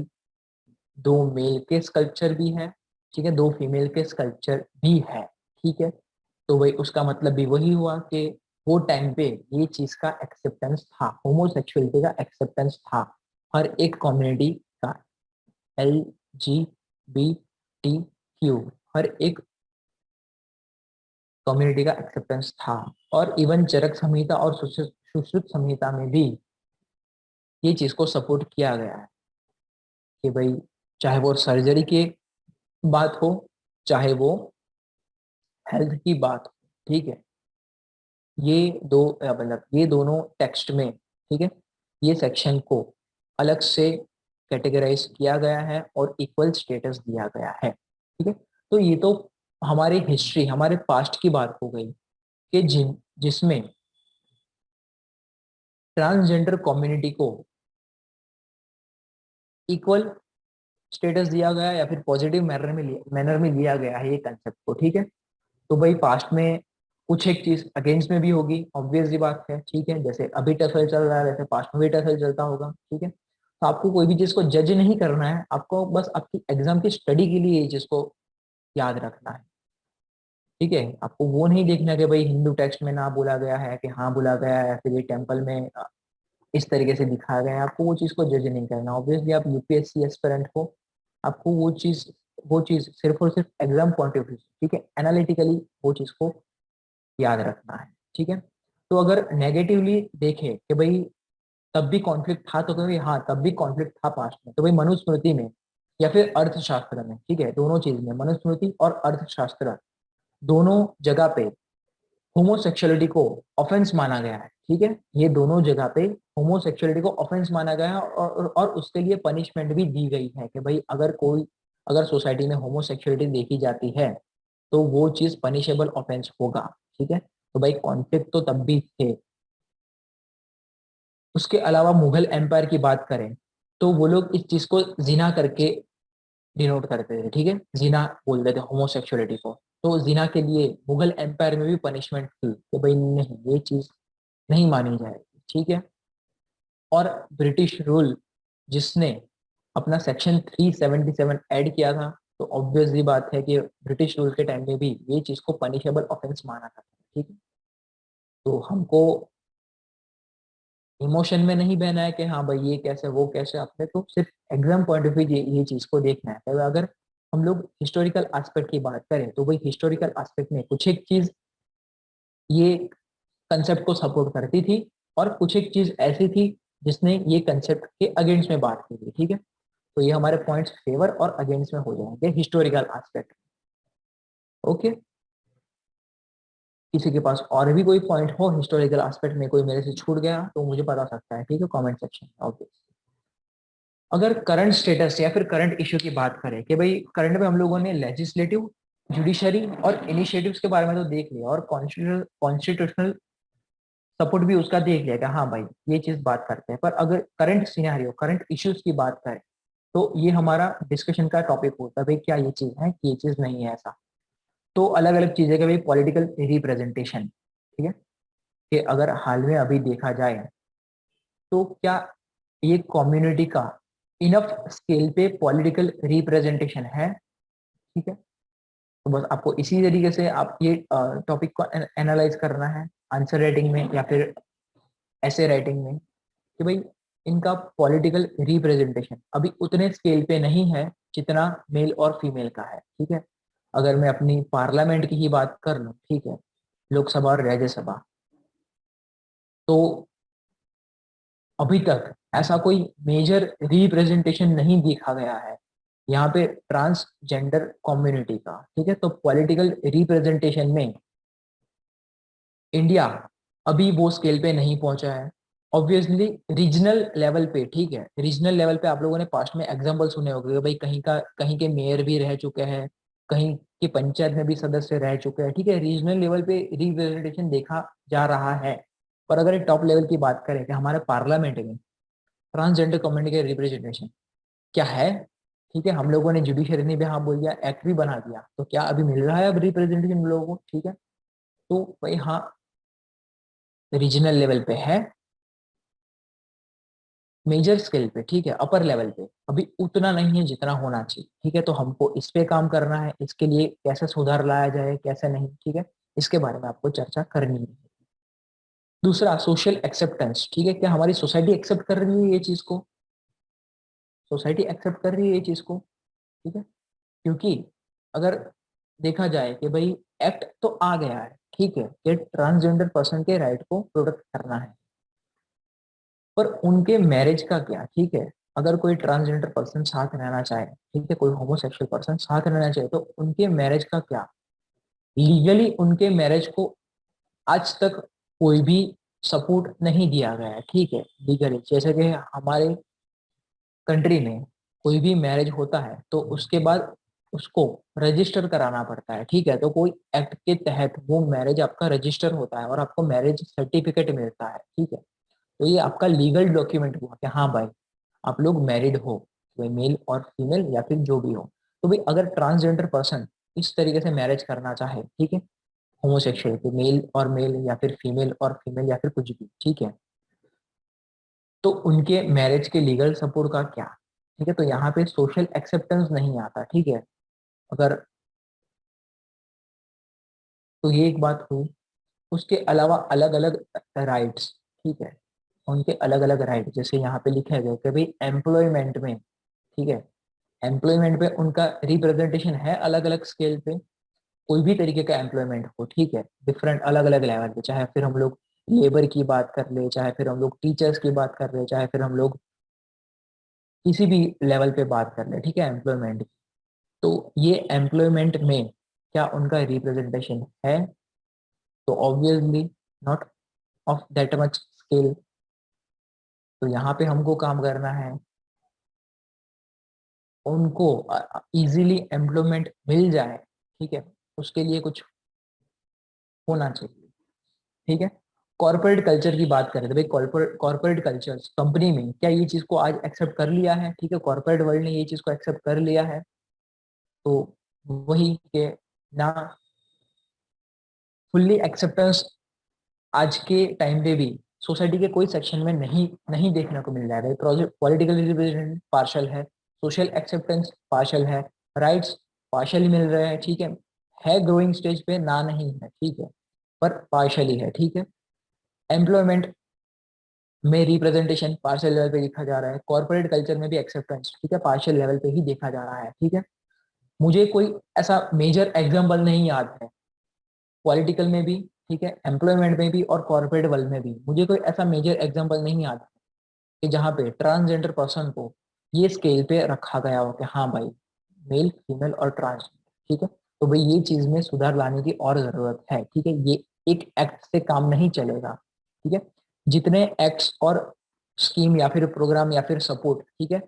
दो मेल के स्कल्पचर भी है, ठीक है, दो फीमेल के स्कल्पचर भी है, ठीक है। तो भाई उसका मतलब भी वही हुआ कि वो टाइम पे ये चीज का एक्सेप्टेंस था, होमोसेक्सुअलिटी का एक्सेप्टेंस था हर एक कम्युनिटी का, LGBTQ हर एक कम्युनिटी का एक्सेप्टेंस था। और इवन चरक संहिता और सुश्रुत संहिता में भी ये चीज को सपोर्ट किया गया है कि भाई चाहे वो सर्जरी की बात हो चाहे वो हेल्थ की बात हो, ठीक है, ये दो मतलब ये दोनों टेक्स्ट में, ठीक है, ये सेक्शन को अलग से कैटेगराइज किया गया है और इक्वल स्टेटस दिया गया है, ठीक है। तो ये तो हमारी हिस्ट्री हमारे पास्ट की बात हो गई कि जिसमें ट्रांसजेंडर कम्युनिटी को इक्वल स्टेटस दिया गया या फिर पॉजिटिव मैनर में लिया गया है ये कंसेप्ट को, ठीक है। तो भाई पास्ट में कुछ एक चीज अगेंस्ट में भी होगी, ऑब्वियस सी बात है, ठीक है, जैसे अभी टफल चल रहा है वैसे पास्ट में भी टफल चलता होगा, ठीक है। तो आपको कोई भी चीज को जज नहीं करना है, आपको बस आपकी एग्जाम की स्टडी के लिए ये चीज को याद रखना है, ठीक है। आपको वो नहीं देखना कि भाई हिंदू टेक्स्ट में ना बोला गया है कि हाँ बोला गया है या फिर ये टेम्पल में इस तरीके से दिखाया गया है, आपको वो चीज को जज नहीं करना। ऑब्वियसली आप यूपीएससी एस्पिरेंट हो, आपको वो चीज सिर्फ और सिर्फ एग्जाम पॉइंट ऑफ व्यू, ठीक है, एनालिटिकली वो चीज को याद रखना है, ठीक है। तो अगर नेगेटिवली देखें कि भाई तब भी कॉन्फ्लिक्ट था, तो भाई हाँ तब भी कॉन्फ्लिक्ट था पास्ट में, तो भाई मनुस्मृति में या फिर अर्थशास्त्र में, ठीक है, दोनों चीज में मनुस्मृति और अर्थशास्त्र दोनों जगह पे होमोसेक्सुअलिटी को ऑफेंस माना गया है, ठीक है, ये दोनों जगह पे होमोसेक्सुअलिटी को ऑफेंस माना गया है और उसके लिए पनिशमेंट भी दी गई है कि भाई अगर सोसाइटी में होमोसेक्सुअलिटी देखी जाती है तो वो चीज पनिशेबल ऑफेंस होगा, ठीक है। तो भाई कॉन्फ्लिक्ट तो तब भी थे। उसके अलावा मुगल एम्पायर की बात करें तो वो लोग इस चीज को जिना करके डिनोट करते थे, ठीक है, जिना बोलते थे होमोसेक्सुअलिटी को। तो जिना के लिए मुगल एम्पायर में भी पनिशमेंट थी कि भाई नहीं ये चीज नहीं मानी जाएगी, ठीक है। और ब्रिटिश रूल जिसने अपना सेक्शन 377 ऐड किया था, तो ऑब्वियसली बात है कि ब्रिटिश रूल के टाइम में भी ये चीज को पनिशेबल ऑफेंस माना था, ठीक है। तो हमको इमोशन में नहीं बहना है कि हाँ भाई ये कैसे वो कैसे, अपने तो सिर्फ एग्जाम पॉइंट ऑफ व्यू ये चीज को देखना है। तो अगर हम लोग हिस्टोरिकल एस्पेक्ट की बात करें तो भाई हिस्टोरिकल एस्पेक्ट में कुछ एक चीज ये कंसेप्ट को सपोर्ट करती थी और कुछ एक चीज ऐसी थी जिसने ये कंसेप्ट के अगेंस्ट में बात की थी, ठीक है। तो ये हमारे पॉइंट्स फेवर और अगेंस्ट में हो जाएंगे हिस्टोरिकल एस्पेक्ट, ओके। किसी के पास और भी कोई पॉइंट हो हिस्टोरिकल एस्पेक्ट में, कोई मेरे से छूट गया तो मुझे बता सकता है, ठीक है, कमेंट सेक्शन में, ओके। अगर करंट स्टेटस या फिर करंट इश्यू की बात करें कि भाई करंट में हम लोगों ने लेजिस्लेटिव जुडिशरी और इनिशिएटिव्स के बारे में तो देख लिया, और कॉन्स्टिट्यूशनल सपोर्ट भी उसका देख लिया कि हाँ भाई ये चीज बात करते हैं। पर अगर करंट सिनेरियो, करंट इश्यूज की बात करें, तो ये हमारा डिस्कशन का टॉपिक होता है भाई, क्या ये चीज है कि ये चीज नहीं है ऐसा। तो अलग अलग चीजें का भाई पॉलिटिकल रिप्रेजेंटेशन, ठीक है, कि अगर हाल में अभी देखा जाए तो क्या ये कम्युनिटी का इनफ स्केल पे पॉलिटिकल रिप्रेजेंटेशन है, ठीक है। तो बस आपको इसी तरीके से आप ये टॉपिक को एनालाइज करना है आंसर राइटिंग में या फिर ऐसे राइटिंग में, कि भाई इनका पॉलिटिकल रिप्रेजेंटेशन अभी उतने स्केल पे नहीं है जितना मेल और फीमेल का है, ठीक है। अगर मैं अपनी पार्लियामेंट की ही बात कर लूँ, ठीक है, लोकसभा और राज्यसभा, तो अभी तक ऐसा कोई मेजर रिप्रेजेंटेशन नहीं देखा गया है यहाँ पे ट्रांसजेंडर कम्युनिटी का, ठीक है। तो पॉलिटिकल रिप्रेजेंटेशन में इंडिया अभी वो स्केल पे नहीं पहुंचा है। ऑब्वियसली रीजनल लेवल पे, ठीक है, रीजनल लेवल पे आप लोगों ने पास्ट में एग्जांपल सुने होंगे भाई, कहीं के मेयर भी रह चुके हैं, कहीं की पंचायत में भी सदस्य रह चुके हैं, ठीक है। रीजनल लेवल पे रिप्रेजेंटेशन देखा जा रहा है। पर अगर टॉप लेवल की बात करें कि हमारे पार्लियामेंट में ट्रांसजेंडर कम्युनिटी का रिप्रेजेंटेशन क्या है, ठीक है, हम लोगों ने जुडिशरी ने भी हाँ बोल दिया, एक्ट भी बना दिया, तो क्या अभी मिल रहा है अब रिप्रेजेंटेशन लोगों को, ठीक है। तो भाई हाँ, रीजनल लेवल पे है, मेजर स्केल पे, ठीक है, अपर लेवल पे अभी उतना नहीं है जितना होना चाहिए, ठीक है। तो हमको इस पे काम करना है, इसके लिए कैसे सुधार लाया जाए कैसे नहीं, ठीक है, इसके बारे में आपको चर्चा करनी है। दूसरा, सोशल एक्सेप्टेंस, ठीक है, क्या हमारी सोसाइटी एक्सेप्ट कर रही है ये चीज को, सोसाइटी एक्सेप्ट कर रही है ये चीज को, ठीक है। क्योंकि अगर देखा जाए कि भाई एक्ट तो आ गया है, ठीक है, कि ट्रांसजेंडर पर्सन के राइट को प्रोटेक्ट करना है, पर उनके मैरिज का क्या, ठीक है। अगर कोई ट्रांसजेंडर पर्सन साथ रहना चाहे, ठीक है, कोई होमोसेक्सुअल पर्सन साथ रहना चाहे, तो उनके मैरिज का क्या, लीगली उनके मैरिज को आज तक कोई भी सपोर्ट नहीं दिया गया है, ठीक है, लीगली। जैसे कि हमारे कंट्री में कोई भी मैरिज होता है तो उसके बाद उसको रजिस्टर कराना पड़ता है, ठीक है। तो कोई एक्ट के तहत वो मैरिज आपका रजिस्टर होता है और आपको मैरिज सर्टिफिकेट मिलता है, ठीक है। तो ये आपका लीगल डॉक्यूमेंट हुआ कि हाँ भाई आप लोग मैरिड हो, कोई मेल और फीमेल या फिर जो भी हो। तो भाई अगर ट्रांसजेंडर पर्सन इस तरीके से मैरिज करना चाहे, ठीक है, होमोसेक्सुअल, तो मेल और मेल या फिर फीमेल और फीमेल या फिर कुछ भी, ठीक है, तो उनके मैरिज के लीगल सपोर्ट का क्या, ठीक है। तो यहाँ पे सोशल एक्सेप्टेंस नहीं आता, ठीक है। अगर, तो ये एक बात हुई। उसके अलावा अलग अलग राइट्स, ठीक है, उनके अलग अलग राइट, जैसे यहाँ पे लिखा गया कि भाई एम्प्लॉयमेंट में, ठीक है, एम्प्लॉयमेंट पे उनका रिप्रेजेंटेशन है अलग अलग स्केल पे, कोई भी तरीके का एम्प्लॉयमेंट हो, ठीक है, डिफरेंट अलग अलग लेवल पे, चाहे फिर हम लोग लेबर की बात कर ले, चाहे फिर हम लोग टीचर्स की बात कर ले, चाहे फिर हम लोग किसी भी लेवल पे बात कर ले, ठीक है, एम्प्लॉयमेंट। तो ये एम्प्लॉयमेंट में क्या उनका रिप्रेजेंटेशन है, तो obviously not of that much scale. तो यहाँ पे हमको काम करना है, उनको इजीली एम्प्लॉयमेंट मिल जाए, ठीक है, उसके लिए कुछ होना चाहिए, ठीक है। कॉर्पोरेट कल्चर की बात करें तो भाई कॉर्पोरेट कल्चर कंपनी में क्या ये चीज को आज एक्सेप्ट कर लिया है, ठीक है, कॉर्पोरेट वर्ल्ड ने ये चीज को एक्सेप्ट कर लिया है। तो वही के ना, फुल्ली एक्सेप्टेंस आज के टाइम पे भी सोसाइटी के कोई सेक्शन में नहीं नहीं देखने को मिल रहा है। प्रोजेक्ट पॉलिटिकल रिप्रेजेंटेशन पार्शल है, सोशल एक्सेप्टेंस पार्शल है, राइट्स पार्शली मिल रहे हैं, ठीक है ग्रोइंग स्टेज पे ना नहीं है, ठीक है, पर पार्शली है, ठीक है। एम्प्लॉयमेंट में रिप्रेजेंटेशन पार्शियल लेवल पे देखा जा रहा है, कॉर्पोरेट कल्चर में भी एक्सेप्टेंस, ठीक है, पार्शियल लेवल पे ही देखा जा रहा है, ठीक है। मुझे कोई ऐसा मेजर एग्जाम्पल नहीं याद है पॉलिटिकल में भी, ठीक है, एम्प्लॉयमेंट में भी और कॉर्पोरेट वर्ल्ड में भी मुझे कोई ऐसा मेजर एग्जाम्पल नहीं याद है कि जहाँ पे ट्रांसजेंडर पर्सन को ये स्केल पे रखा गया हो कि हाँ भाई मेल फीमेल और ट्रांसजेंडर, ठीक है। तो भाई ये चीज में सुधार लाने की और जरूरत है, ठीक है। ये एक एक्ट से काम नहीं चलेगा, ठीक है। जितने एक्ट्स और स्कीम या फिर प्रोग्राम या फिर सपोर्ट, ठीक है,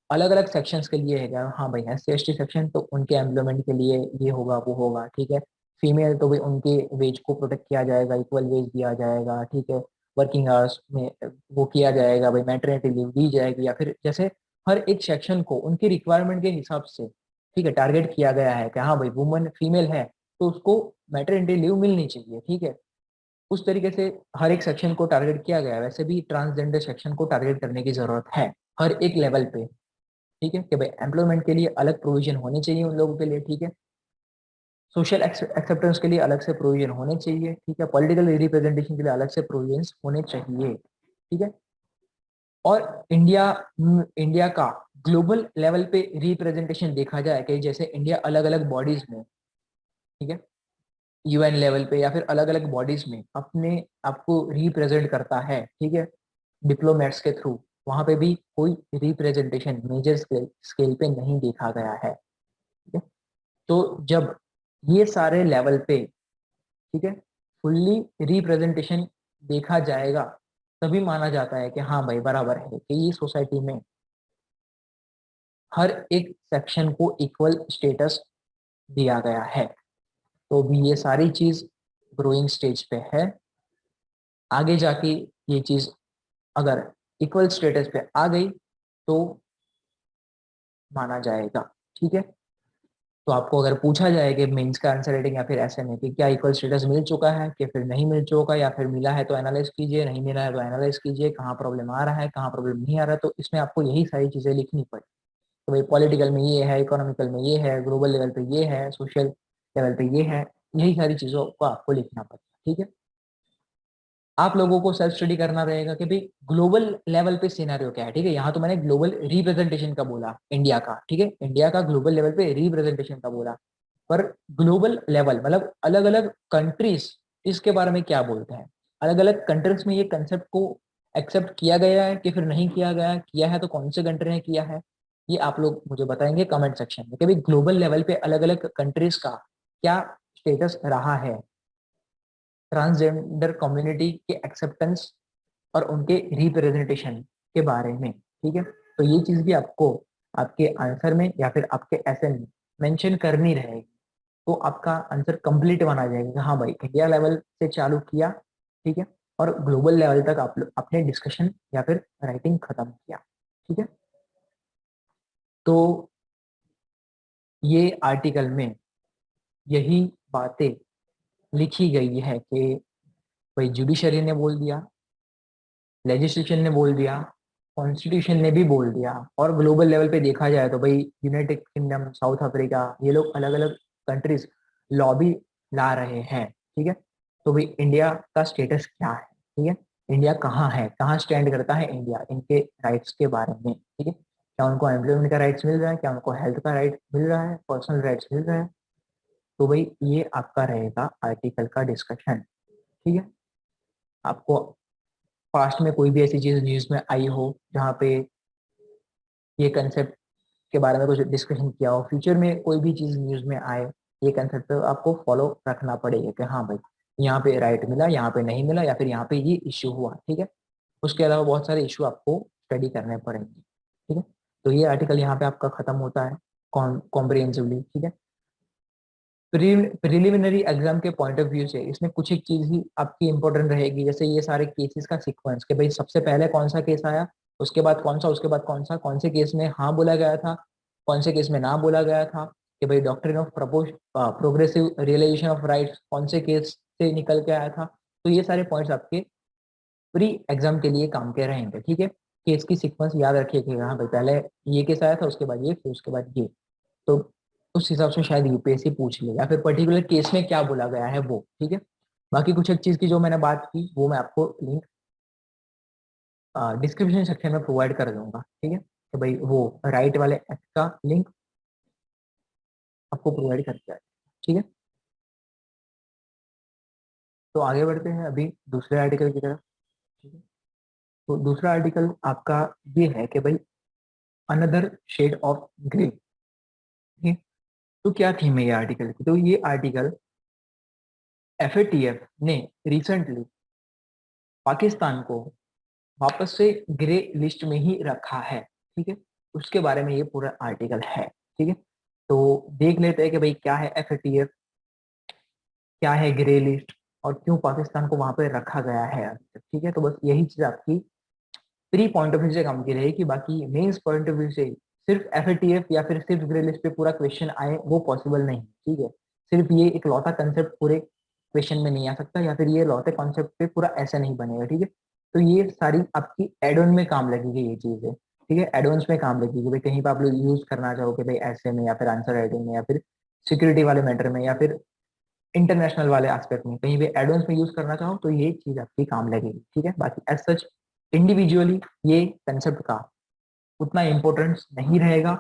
अलग अलग सेक्शंस के लिए है क्या, हाँ भाई SC ST सेक्शन तो उनके एम्प्लॉयमेंट के लिए ये होगा वो होगा, ठीक है। फीमेल तो भाई उनके वेज को प्रोटेक्ट किया जाएगा, इक्वल वेज दिया जाएगा, ठीक है। वर्किंग आवर्स में वो किया जाएगा भाई, मैटरनिटी लीव दी जाएगी, या फिर जैसे हर एक सेक्शन को उनकी रिक्वायरमेंट के हिसाब से, ठीक है, टारगेट किया गया है कि हाँ भाई वुमन फीमेल है तो उसको मैटरनिटी लीव मिलनी चाहिए, ठीक है। उस तरीके से हर एक सेक्शन को टारगेट किया गया है। वैसे भी ट्रांसजेंडर सेक्शन को टारगेट करने की जरूरत है हर एक लेवल पे, ठीक है, कि भाई एम्प्लॉयमेंट के लिए अलग प्रोविजन होने चाहिए उन लोगों के लिए, ठीक है। सोशल एक्सेप्टेंस के लिए अलग से प्रोविजन होने चाहिए, ठीक है। पॉलिटिकल रिप्रेजेंटेशन के लिए अलग से प्रोविजन होने चाहिए, ठीक है। और इंडिया का ग्लोबल लेवल पे रिप्रेजेंटेशन देखा जाए कि जैसे इंडिया अलग अलग बॉडीज में, ठीक है, UN लेवल पे या फिर अलग अलग बॉडीज में अपने आपको रिप्रेजेंट करता है, ठीक है, डिप्लोमेट्स के थ्रू, वहां पे भी कोई रिप्रेजेंटेशन मेजर स्केल पे नहीं देखा गया है, ठीक है। तो जब ये सारे लेवल पे, ठीक है, फुल्ली रिप्रेजेंटेशन देखा जाएगा, तभी माना जाता है कि हाँ भाई बराबर है कि ये सोसाइटी में हर एक सेक्शन को इक्वल स्टेटस दिया गया है। तो भी ये सारी चीज ग्रोइंग स्टेज पे है। आगे जाके ये चीज अगर इक्वल स्टेटस पे आ गई तो माना जाएगा, ठीक है। तो आपको अगर पूछा जाए कि मेंस का आंसर रेटिंग या फिर ऐसे में कि क्या इक्वल स्टेटस मिल चुका है कि फिर नहीं मिल चुका, या फिर मिला है तो एनालाइज कीजिए, नहीं मिला है तो एनालाइज कीजिए, कहाँ प्रॉब्लम आ रहा है कहाँ प्रॉब्लम नहीं आ रहा है, तो इसमें आपको यही सारी चीजें लिखनी पड़े। तो भाई पॉलिटिकल में ये है, इकोनॉमिकल में ये है, ग्लोबल लेवल पे ये है, सोशल लेवल पे ये है, यही सारी चीजों को आपको लिखना पड़ेगा, ठीक है। आप लोगों को सेल्फ स्टडी करना रहेगा कि भाई ग्लोबल लेवल पे सिनेरियो क्या है, ठीक है। यहाँ तो मैंने ग्लोबल रिप्रेजेंटेशन का बोला इंडिया का, ठीक है, इंडिया का ग्लोबल लेवल पे रिप्रेजेंटेशन का बोला, पर ग्लोबल लेवल मतलब अलग अलग कंट्रीज इसके बारे में क्या बोलते हैं, अलग अलग कंट्रीज में ये कंसेप्ट को एक्सेप्ट किया गया है कि फिर नहीं किया गया है, किया है तो कौन से कंट्री ने किया है, ये आप लोग मुझे बताएंगे कमेंट सेक्शन में कि भाई ग्लोबल लेवल पे अलग अलग कंट्रीज का क्या स्टेटस रहा है ट्रांसजेंडर कम्युनिटी के एक्सेप्टेंस और उनके रिप्रेजेंटेशन के बारे में, ठीक है। तो ये चीज भी आपको आपके आंसर में या फिर आपके ऐसे में मेंशन करनी रहेगी, तो आपका आंसर कंप्लीट माना जाएगा कि हाँ भाई इंडिया लेवल से चालू किया, ठीक है, और ग्लोबल लेवल तक आप अपने डिस्कशन या फिर राइटिंग खत्म किया, ठीक है। तो ये आर्टिकल में यही बातें लिखी गई है कि भाई जुडिशरी ने बोल दिया, लेजिस्लेशन ने बोल दिया, कॉन्स्टिट्यूशन ने भी बोल दिया, और ग्लोबल लेवल पे देखा जाए तो भाई यूनाइटेड किंगडम, साउथ अफ्रीका, ये लोग अलग अलग कंट्रीज लॉबी ला रहे हैं, ठीक है। तो भाई इंडिया का स्टेटस क्या है, ठीक है, इंडिया कहाँ है, कहाँ स्टैंड करता है इंडिया इनके राइट्स के बारे में, ठीक है। क्या उनको एम्प्लॉयमेंट का राइट्स मिल रहा है, क्या उनको हेल्थ का राइट मिल रहा है, पर्सनल राइट्स मिल रहा है। तो भाई ये आपका रहेगा आर्टिकल का डिस्कशन, ठीक है। आपको पास्ट में कोई भी ऐसी चीज न्यूज में आई हो जहाँ पे ये कंसेप्ट के बारे में कुछ डिस्कशन किया हो, फ्यूचर में कोई भी चीज न्यूज में आए, ये कंसेप्ट आपको फॉलो रखना पड़ेगा कि हाँ भाई यहाँ पे राइट मिला, यहाँ पे नहीं मिला, या फिर यहाँ पे ये इश्यू हुआ, ठीक है। उसके अलावा बहुत सारे इश्यू आपको स्टडी करने पड़ेंगे, ठीक है। तो ये आर्टिकल यहाँ पे आपका खत्म होता है कॉम्प्रिहेंसिवली, ठीक है। प्रिलिमिनरी एग्जाम के पॉइंट ऑफ व्यू से इसमें कुछ एक चीज ही आपकी इंपॉर्टेंट रहेगी, जैसे ये सारे केसेस का सीक्वेंस कि भाई सबसे पहले कौन सा केस आया, उसके बाद कौन सा, उसके बाद कौन सा, कौन से केस में हाँ बोला गया था, कौन से केस में ना बोला गया था, कि भाई doctrine of progressive realisation of rights कौन से केस से निकल के आया था। तो ये सारे पॉइंट्स आपके प्री एग्जाम के लिए काम के रहेंगे, ठीक है। केस की सीक्वेंस याद रखिएगा, हाँ भाई पहले ये केस आया था, उसके बाद ये, फिर उसके बाद ये। तो उस हिसाब से शायद यूपीएससी पूछ ले, या फिर पर्टिकुलर केस में क्या बोला गया है वो, ठीक है। बाकी कुछ एक चीज की जो मैंने बात की वो मैं आपको लिंक डिस्क्रिप्शन सेक्शन में प्रोवाइड कर दूंगा, ठीक है। तो भाई वो राइट वाले एक्ट का लिंक आपको प्रोवाइड कर दिया है, ठीक है। तो आगे बढ़ते हैं अभी दूसरे आर्टिकल की तरफ, ठीक है। तो दूसरा आर्टिकल आपका ये है कि भाई अनदर शेड ऑफ ग्रे, ठीक है। तो क्या थीम है ये आर्टिकल की, तो ये आर्टिकल FATF ने रिसेंटली पाकिस्तान को वापस से ग्रे लिस्ट में ही रखा है, ठीक है। उसके बारे में ये पूरा आर्टिकल है। ठीक है, तो देख लेते हैं कि भाई क्या है एफएटीएफ, क्या है ग्रे लिस्ट, और क्यों पाकिस्तान को वहां पे रखा गया है अभी तक। ठीक है, तो बस यही चीज आपकी प्री पॉइंट ऑफ व्यू से काम की रहेगी, बाकी मेंस पॉइंट ऑफ व्यू से सिर्फ एफएटीएफ या फिर सिर्फ ग्रे लिस्ट पे पूरा क्वेश्चन आए वो पॉसिबल नहीं। ठीक है, सिर्फ ये एक लौता कंसेप्ट पूरे क्वेश्चन में नहीं आ सकता, या फिर ये लौते कॉन्सेप्ट पे पूरा ऐसे नहीं बनेगा। ठीक है, तो ये सारी आपकी एड ऑन में काम लगेगी ये चीजें। ठीक है, एडवांस में काम लगेगी, भाई कहीं पर आप लोग यूज करना चाहोगे भाई ऐसे में, या फिर आंसर राइटिंग में, या फिर सिक्योरिटी वाले मैटर में, या फिर इंटरनेशनल वाले एस्पेक्ट में, कहीं भी एडवांस में यूज करना चाहो तो ये चीज आपकी काम लगेगी। ठीक है, बाकी एज सच इंडिविजुअली ये कंसेप्ट का उतना इंपॉर्टेंस नहीं रहेगा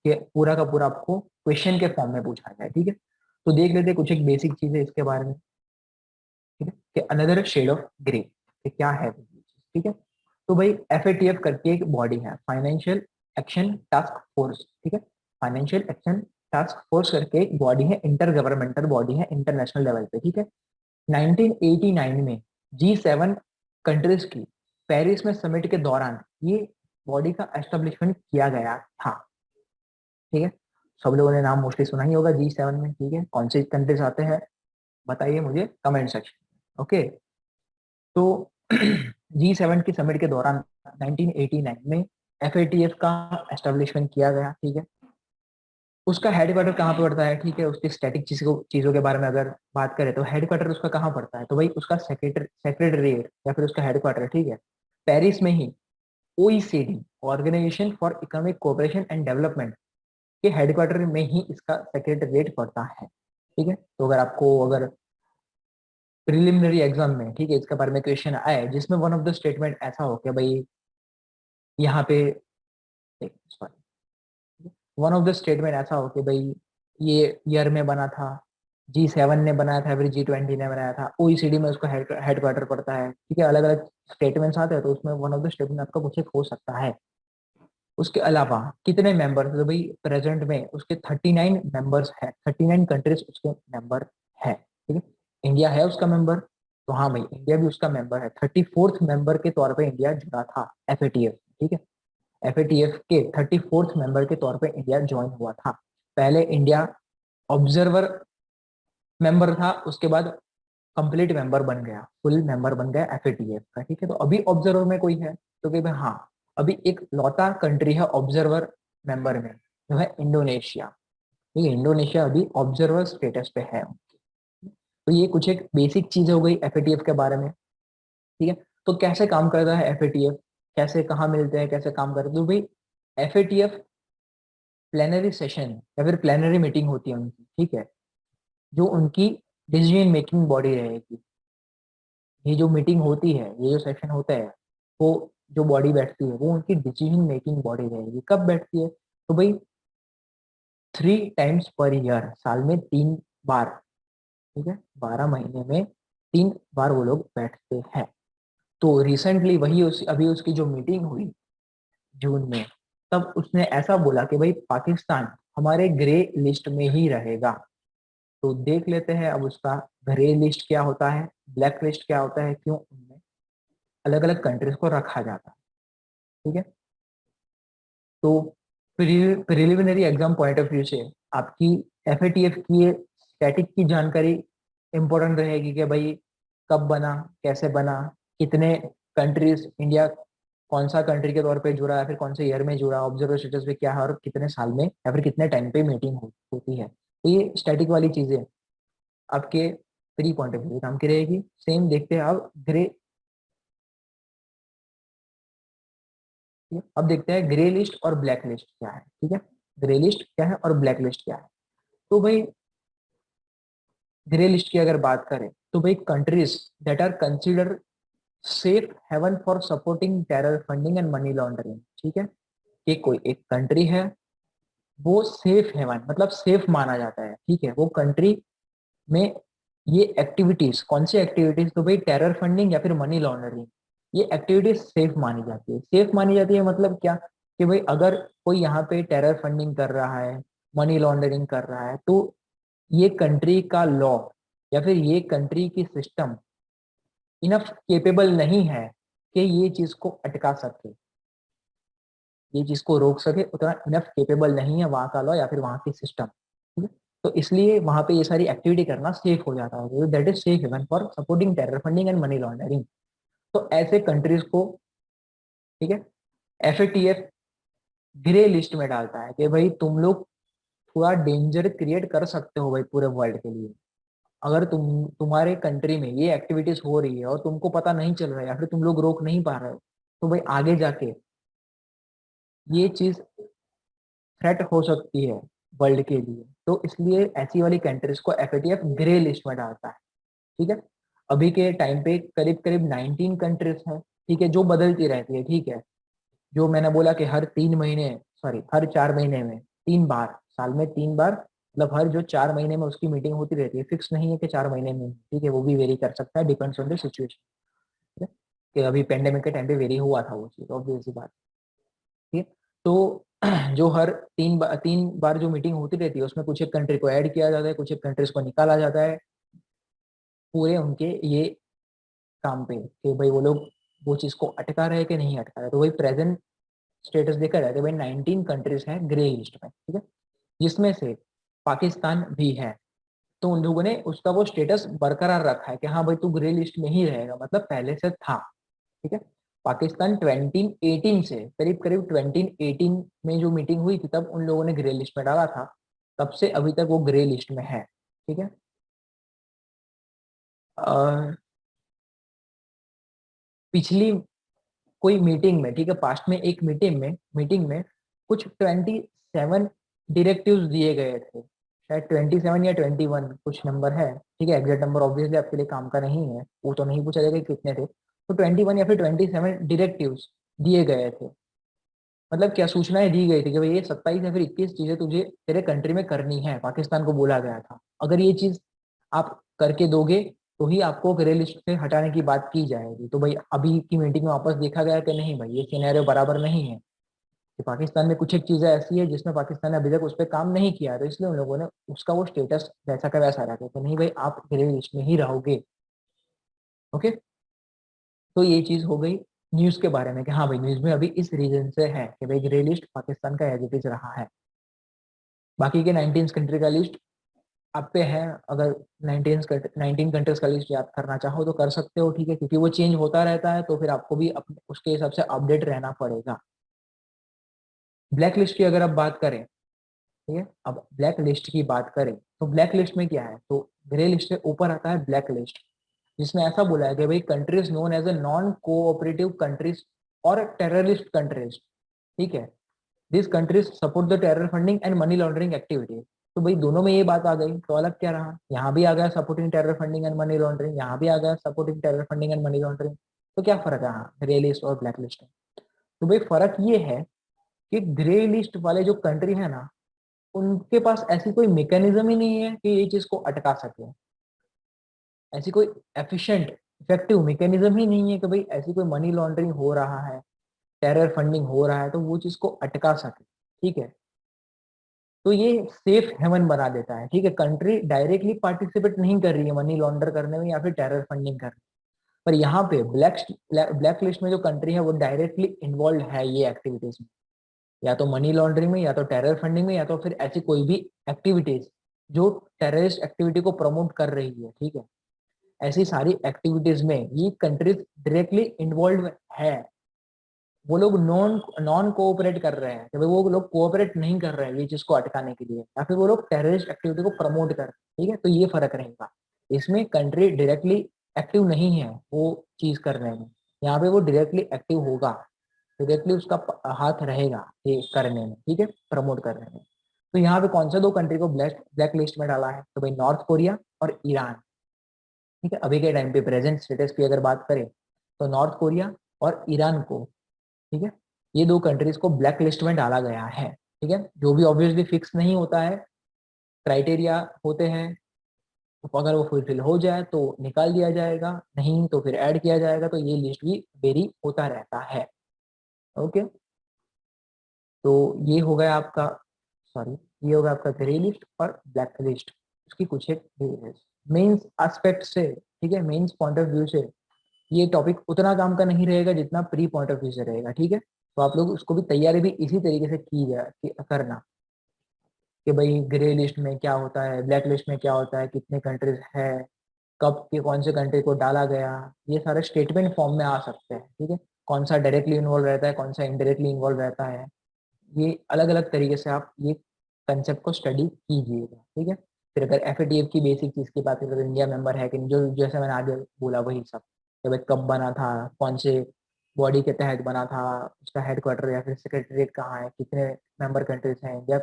कि पूरा का पूरा आपको क्वेश्चन के फॉर्म में पूछा जाए। ठीक है, तो देख लेते हैं कुछ एक बेसिक चीजें इसके बारे में। ठीक है, कि अनदर शेड ऑफ ग्रे, कि क्या है वो चीज। ठीक है, तो भाई एफएटीएफ करके एक बॉडी है, फाइनेंशियल एक्शन टास्क फोर्स। ठीक है, फाइनेंशियल एक्शन टास्क फोर्स करके एक बॉडी है, इंटर गवर्नमेंटल बॉडी है इंटरनेशनल लेवल पे। ठीक है, 1989 में G7 कंट्रीज की पेरिस में समिट के दौरान ये बॉडी का एस्टेब्लिशमेंट किया गया था। ठीक है, सब लोगों ने नाम मोस्टली सुना ही होगा G7 में। ठीक है, कौन से कंट्रीज आते हैं बताइए मुझे कमेंट सेक्शन। ओके, तो G7 की समिट के दौरान 1989 में एफएटीएफ का एस्टेब्लिशमेंट किया गया। ठीक है, उसका हेडक्वार्टर कहाँ पे पड़ता है? ठीक है, उसकी स्टैटिक चीजों के बारे में अगर बात करें तो हेडक्वार्टर उसका कहाँ पड़ता है, तो भाई उसका सेक्रेटरीट या फिर उसका हेडक्वार्टर, ठीक है, पेरिस में ही OECD, organisation for economic cooperation and development के हेडक्वार्टर में ही इसका सेक्रेटरीट पड़ता है। ठीक है, तो अगर आपको अगर प्रिलिमिनरी एग्जाम में, ठीक है, इसके बारे में क्वेश्चन आए जिसमें वन ऑफ द स्टेटमेंट ऐसा हो कि भाई यहाँ पे, sorry, one of the statement ऐसा हो कि भाई ये ईयर में बना था, G7 ने बनाया था, फिर G20 ने बनाया था, ओईसीडी में उसका हेडक्वार्टर पड़ता है। ठीक है, अलग अलग स्टेटमेंट्स आते हैं तो उसमें वन ऑफ द स्टेटमेंट आपका कुछ एक हो सकता है। उसके अलावा कितने मेंबर्स, तो भाई प्रेजेंट में उसके 39 मेंबर्स है, 39 कंट्रीज उसके मेंबर है। ठीक है, इंडिया है उसका मेंबर, तो हाँ भाई इंडिया भी उसका मेंबर है। 34th मेंबर के तौर पे इंडिया जुड़ा था एफएटीएफ। ठीक है, एफएटीएफ के 34th मेंबर के तौर पे इंडिया ज्वाइन हुआ था। पहले इंडिया ऑब्जर्वर मेंबर था, उसके बाद कंप्लीट मेंबर बन गया, फुल मेंबर बन गया एफएटीएफ का। ठीक है, तो अभी ऑब्जर्वर में कोई है तो कि भाई हाँ, अभी एक लौता कंट्री है ऑब्जर्वर मेंबर में, जो है इंडोनेशिया। ठीक है, इंडोनेशिया अभी ऑब्जर्वर स्टेटस पे है। तो ये कुछ एक बेसिक चीज हो गई एफएटीएफ के बारे में। ठीक है, तो कैसे काम करता है एफएटीएफ, कैसे कहाँ मिलते हैं, कैसे काम करते हैं, तो भाई एफएटीएफ प्लेनरी सेशन या फिर प्लेनरी मीटिंग होती है उनकी। ठीक है, जो उनकी डिसीजन मेकिंग बॉडी रहेगी। ये जो मीटिंग होती है, ये जो सेशन होता है, वो जो बॉडी बैठती है वो उनकी डिसीजन मेकिंग बॉडी रहेगी। कब बैठती है, तो भाई 3 टाइम्स पर ईयर, साल में 3 बार। ठीक है, 12 महीने में 3 बार वो लोग बैठते हैं। तो रिसेंटली वही अभी उसकी जो मीटिंग हुई जून में, तब उसने ऐसा बोला कि भाई पाकिस्तान हमारे ग्रे लिस्ट में ही रहेगा। तो देख लेते हैं अब उसका ग्रे लिस्ट क्या होता है, ब्लैक लिस्ट क्या होता है, क्यों उनमें अलग अलग कंट्रीज को रखा जाता है। ठीक है, तो preliminary exam point of view से आपकी एफएटीएफ की स्टैटिक की जानकारी इंपॉर्टेंट रहेगी कि भाई कब बना, कैसे बना, कितने कंट्रीज, इंडिया कौन सा कंट्री के तौर पे जुड़ा है, फिर कौन से ईयर में जुड़ा, ऑब्जर्वर स्टेटस पे क्या है, और कितने साल में या फिर कितने टाइम पे मीटिंग होती है। तो ये स्टैटिक वाली चीजें आपके प्री पॉइंट ऑफ व्यू काम की रहेगी। सेम देखते हैं अब ग्रे, अब देखते हैं ग्रे लिस्ट और ब्लैक लिस्ट क्या है। ठीक है, ग्रे लिस्ट क्या है और ब्लैक लिस्ट क्या है, तो भाई ग्रे लिस्ट की अगर बात करें तो भाई countries that are consider safe haven for supporting terror funding and money laundering. ठीक है, कि कोई एक कंट्री है वो सेफ हेवन मतलब सेफ माना जाता है। ठीक है, वो कंट्री में ये एक्टिविटीज, कौन सी एक्टिविटीज, तो भाई टेरर फंडिंग या फिर मनी लॉन्ड्रिंग, ये एक्टिविटीज सेफ मानी जाती है। सेफ मानी जाती है मतलब क्या, कि भाई अगर कोई यहाँ पे टेरर फंडिंग कर रहा है, मनी लॉन्ड्रिंग कर रहा है, तो ये कंट्री का लॉ या फिर ये कंट्री की सिस्टम इनफ केपेबल नहीं है कि ये चीज को अटका सके। ये चीज को रोक सके उतना इनफ केपेबल नहीं है वहाँ का लॉ या फिर वहाँ की सिस्टम, ठीक है। तो इसलिए वहाँ पे ये सारी एक्टिविटी करना सेफ हो जाता है, that is safe even for supporting terror funding and money laundering. तो ऐसे कंट्रीज को, ठीक है, एफएटीएफ ग्रे लिस्ट में डालता है कि भाई तुम लोग पूरा डेंजर क्रिएट कर सकते हो भाई पूरे वर्ल्ड के लिए। अगर तुम्हारे कंट्री में ये एक्टिविटीज हो रही है और तुमको पता नहीं चल रहा है या फिर तुम लोग रोक नहीं पा रहे हो, तो भाई आगे जाके ये चीज थ्रेट हो सकती है वर्ल्ड के लिए। तो इसलिए ऐसी वाली कंट्रीज को एफएटीएफ ग्रे लिस्ट में डालता है, ठीक है। अभी के टाइम पे करीब करीब 19 कंट्रीज है, ठीक है, जो बदलती रहती है, ठीक है। जो मैंने बोला कि हर 3 महीने, सॉरी हर 4 महीने में 3 बार, साल में 3 बार, मतलब हर जो 4 महीने में उसकी मीटिंग होती रहती है, फिक्स नहीं है कि 4 महीने में, ठीक है, वो भी वेरी कर सकता है, डिपेंड्स ऑन द सिचुएशन, ठीक है। कि अभी पेंडेमिक के टाइम पे वेरी हुआ था वो चीज, ऑब्वियस सी बात, ठीक है। तो जो हर 3 बार जो मीटिंग होती रहती है उसमें कुछ एक कंट्री को ऐड किया जाता है, कुछ एक कंट्रीज को निकाला जाता है पूरे उनके ये काम पे कि भाई वो लोग वो चीज को अटका रहे कि नहीं अटका रहे। तो वही प्रेजेंट स्टेटस देखा जाए तो भाई 19 कंट्रीज हैं ग्रे लिस्ट में, ठीक है, जिसमें से पाकिस्तान भी है। तो उन लोगों ने उसका वो स्टेटस बरकरार रखा है कि हाँ भाई तू ग्रे लिस्ट में ही रहेगा, मतलब पहले से था, ठीक है। पाकिस्तान 2018 से, करीब करीब 2018 में जो मीटिंग हुई थी तब उन लोगों ने ग्रे लिस्ट में डाला था, तब से अभी तक वो ग्रे लिस्ट में है, ठीक है। पिछली कोई मीटिंग में, ठीक है, पास्ट में एक मीटिंग में कुछ 27 डायरेक्टिव्स दिए गए थे, शायद 27 या 21 कुछ नंबर है, ठीक है। एग्जैक्ट नंबर ऑब्वियसली आपके लिए काम का नहीं है, वो तो नहीं पूछा जाएगा कितने थे, तो 21 या फिर 27 डायरेक्टिव्स दिए गए थे। मतलब क्या सूचनाएं दी गई थी कि भाई ये 27 या फिर 21 चीजें तुझे तेरे कंट्री में करनी है, पाकिस्तान को बोला गया था। अगर ये चीज आप करके दोगे तो ही आपको ग्रे लिस्ट से हटाने की बात की जाएगी। तो भाई अभी की मीटिंग में वापस देखा गया कि नहीं भाई ये सिनेरियो बराबर नहीं है, कि पाकिस्तान में कुछ एक चीजें ऐसी है जिसमें पाकिस्तान ने अभी तक उस पर काम नहीं किया, तो इसलिए उन लोगों ने उसका वो स्टेटस वैसा का वैसा रखा कि नहीं भाई आप ग्रे लिस्ट में ही रहोगे, ओके। तो ये चीज हो गई न्यूज के बारे में कि हाँ भाई न्यूज में अभी इस रीजन से है कि भाई ग्रे लिस्ट पाकिस्तान का एज इट इज रहा है। बाकी के 19 कंट्री का लिस्ट आप पे है, अगर 19 कंट्रीज का लिस्ट याद करना चाहो तो कर सकते हो, ठीक है, क्योंकि वो चेंज होता रहता है तो फिर आपको भी अपने उसके हिसाब से अपडेट रहना पड़ेगा। ब्लैक लिस्ट की अगर आप बात करें, ठीक है, अब ब्लैक लिस्ट की बात करें तो ब्लैक लिस्ट में क्या है, तो ग्रे लिस्ट से ऊपर आता है ब्लैक लिस्ट, जिसमें ऐसा बोला है कि भाई countries known as a non cooperative countries और टेररिस्ट कंट्रीज, ठीक है, this countries support the terror funding and money laundering activities. तो भाई दोनों में ये बात आ गई, तो अलग क्या रहा, यहाँ भी आ गया supporting terror funding and money laundering, यहाँ भी आ गया supporting terror funding and money laundering. तो क्या फर्क है हाँ ग्रे लिस्ट और ब्लैक लिस्ट में? तो भाई फर्क ये है कि ग्रे लिस्ट वाले जो कंट्री है ना, उनके पास ऐसी कोई मैकेनिज्म ही नहीं है कि ये चीज को अटका सके। ऐसी कोई एफिशिएंट इफेक्टिव मैकेनिज्म ही नहीं है कि भाई ऐसी कोई मनी लॉन्ड्रिंग हो रहा है, टेरर फंडिंग हो रहा है तो वो चीज को अटका सके, ठीक है। तो ये सेफ हेवन बना देता है, ठीक है। कंट्री डायरेक्टली पार्टिसिपेट नहीं कर रही है मनी लॉन्डर करने में या फिर टेरर फंडिंग करने में, पर यहाँ पे ब्लैक लिस्ट में जो कंट्री है वो डायरेक्टली इन्वॉल्व है ये एक्टिविटीज में, या तो मनी लॉन्ड्रिंग में या तो टेरर फंडिंग में या तो फिर ऐसी कोई भी एक्टिविटीज जो टेररिस्ट एक्टिविटी को प्रमोट कर रही है, ठीक है। ऐसी सारी एक्टिविटीज में ये कंट्रीज डायरेक्टली इन्वॉल्व है। वो लोग नॉन नॉन कोऑपरेट कर रहे हैं कि भाई वो लोग कोऑपरेट नहीं कर रहे हैं ये चीज को अटकाने के लिए, या फिर वो लोग टेररिस्ट एक्टिविटी को प्रमोट कर रहे हैं, ठीक है। तो ये फर्क रहेगा, इसमें कंट्री डायरेक्टली एक्टिव नहीं है वो चीज करने में, यहाँ पे वो डायरेक्टली एक्टिव होगा, डायरेक्टली उसका हाथ रहेगा ये करने में, ठीक है, प्रमोट करने में। तो यहाँ पे कौन से दो कंट्री को ब्लैक लिस्ट में डाला है, तो भाई नॉर्थ कोरिया और ईरान, ठीक है। अभी के टाइम पे प्रेजेंट स्टेटस की अगर बात करें तो नॉर्थ कोरिया और ईरान को, ठीक है, ये दो कंट्रीज को ब्लैक लिस्ट में डाला गया है, ठीक है। जो भी ऑब्वियसली फिक्स नहीं होता है, क्राइटेरिया होते हैं, तो अगर वो फुलफिल हो जाए तो निकाल दिया जाएगा, नहीं तो फिर ऐड किया जाएगा, तो ये लिस्ट भी वेरी होता रहता है, ओके। तो ये हो गया आपका, सॉरी, ये होगा आपका ग्रे लिस्ट और ब्लैक लिस्ट, उसकी कुछ एक मेंस एस्पेक्ट से, ठीक है, मेंस पॉइंट ऑफ व्यू से ये टॉपिक उतना काम का नहीं रहेगा जितना प्री पॉइंट ऑफ व्यू से रहेगा, ठीक है। तो आप लोग उसको भी तैयारी भी इसी तरीके से की जाए कि करना कि भाई ग्रे लिस्ट में क्या होता है, ब्लैक लिस्ट में क्या होता है, कितने कंट्रीज है, कब के कौन से कंट्री को डाला गया, ये सारे स्टेटमेंट फॉर्म में आ सकते हैं। ठीक है, कौन सा डायरेक्टली इन्वॉल्व रहता है, कौन सा इनडायरेक्टली इन्वॉल्व रहता है, ये अलग अलग तरीके से आप ये कंसेप्ट को स्टडी कीजिएगा। ठीक है, फिर अगर एफ की बेसिक चीज़ की बात करें तो इंडिया मेंबर है कि नहीं, जो जैसे मैंने आगे बोला वही सब कि भाई कब बना था, कौन से बॉडी के तहत बना था, उसका हेडक्वार्टर या फिर सेक्रेटरीट कहाँ है, कितने मेंबर कंट्रीज हैं, या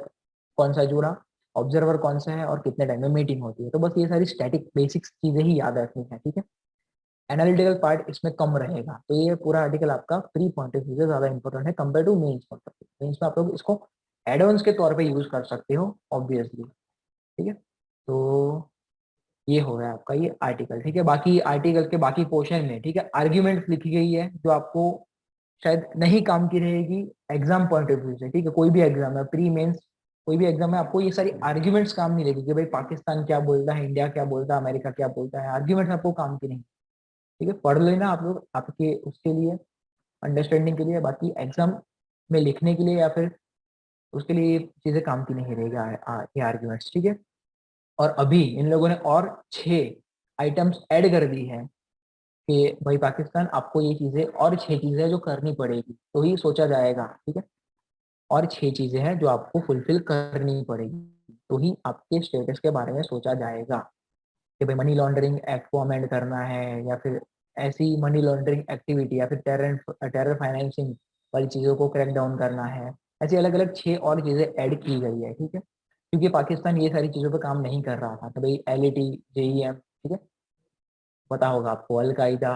कौन सा जुड़ा, ऑब्जर्वर कौन सा है, और कितने टाइम में मीटिंग होती है। तो बस ये सारी स्टैटिक बेसिक्स चीज़ें ही याद रखनी है। ठीक है, एनालिटिकल पार्ट इसमें कम रहेगा। तो ये पूरा आर्टिकल आपका प्री पॉइंट ऑफ व्यू से ज़्यादा इंपॉर्टेंट है compare to mains point of view. Mains में आप लोग इसको एडवांस के तौर पे यूज कर सकते हो ऑब्वियसली। ठीक है, तो ये हो गया आपका ये आर्टिकल। ठीक है, बाकी आर्टिकल के बाकी पोर्शन में, ठीक है, आर्ग्यूमेंट्स लिखी गई है जो आपको शायद नहीं काम की रहेगी एग्जाम पॉइंट ऑफ व्यू से। ठीक है, कोई भी एग्जाम है, प्री मेंस कोई भी एग्जाम है, आपको ये सारी आर्ग्यूमेंट्स काम नहीं लगेगी कि भाई पाकिस्तान क्या बोलता है, इंडिया क्या बोलता है, अमेरिका क्या बोलता है, आर्ग्यूमेंट्स आपको काम की नहीं। ठीक है, पढ़ लेना आप लोग आपके उसके लिए, अंडरस्टैंडिंग के लिए। बाकी एग्जाम में लिखने के लिए या फिर उसके लिए ये चीज़ें काम की नहीं रहेगी ये आर्ग्यूमेंट्स। ठीक है, और अभी इन लोगों ने और 6 आइटम्स ऐड कर दी है कि भाई पाकिस्तान आपको ये चीज़ें और 6 चीज़ें जो करनी पड़ेगी तो ही सोचा जाएगा। ठीक है, और 6 चीज़ें हैं जो आपको फुलफिल करनी पड़ेगी तो ही आपके स्टेटस के बारे में सोचा जाएगा कि भाई मनी लॉन्ड्रिंग एक्ट को अमेंड करना है, या फिर ऐसी मनी लॉन्ड्रिंग एक्टिविटी या फिर टेरर फाइनेंसिंग वाली चीज़ों को क्रैक डाउन करना है। ऐसी अलग अलग 6 और चीज़ें ऐड की गई है। ठीक है, क्योंकि पाकिस्तान ये सारी चीज़ों पर काम नहीं कर रहा था, तो भाई LAT JEM, ठीक है, पता होगा आपको, अलकायदा,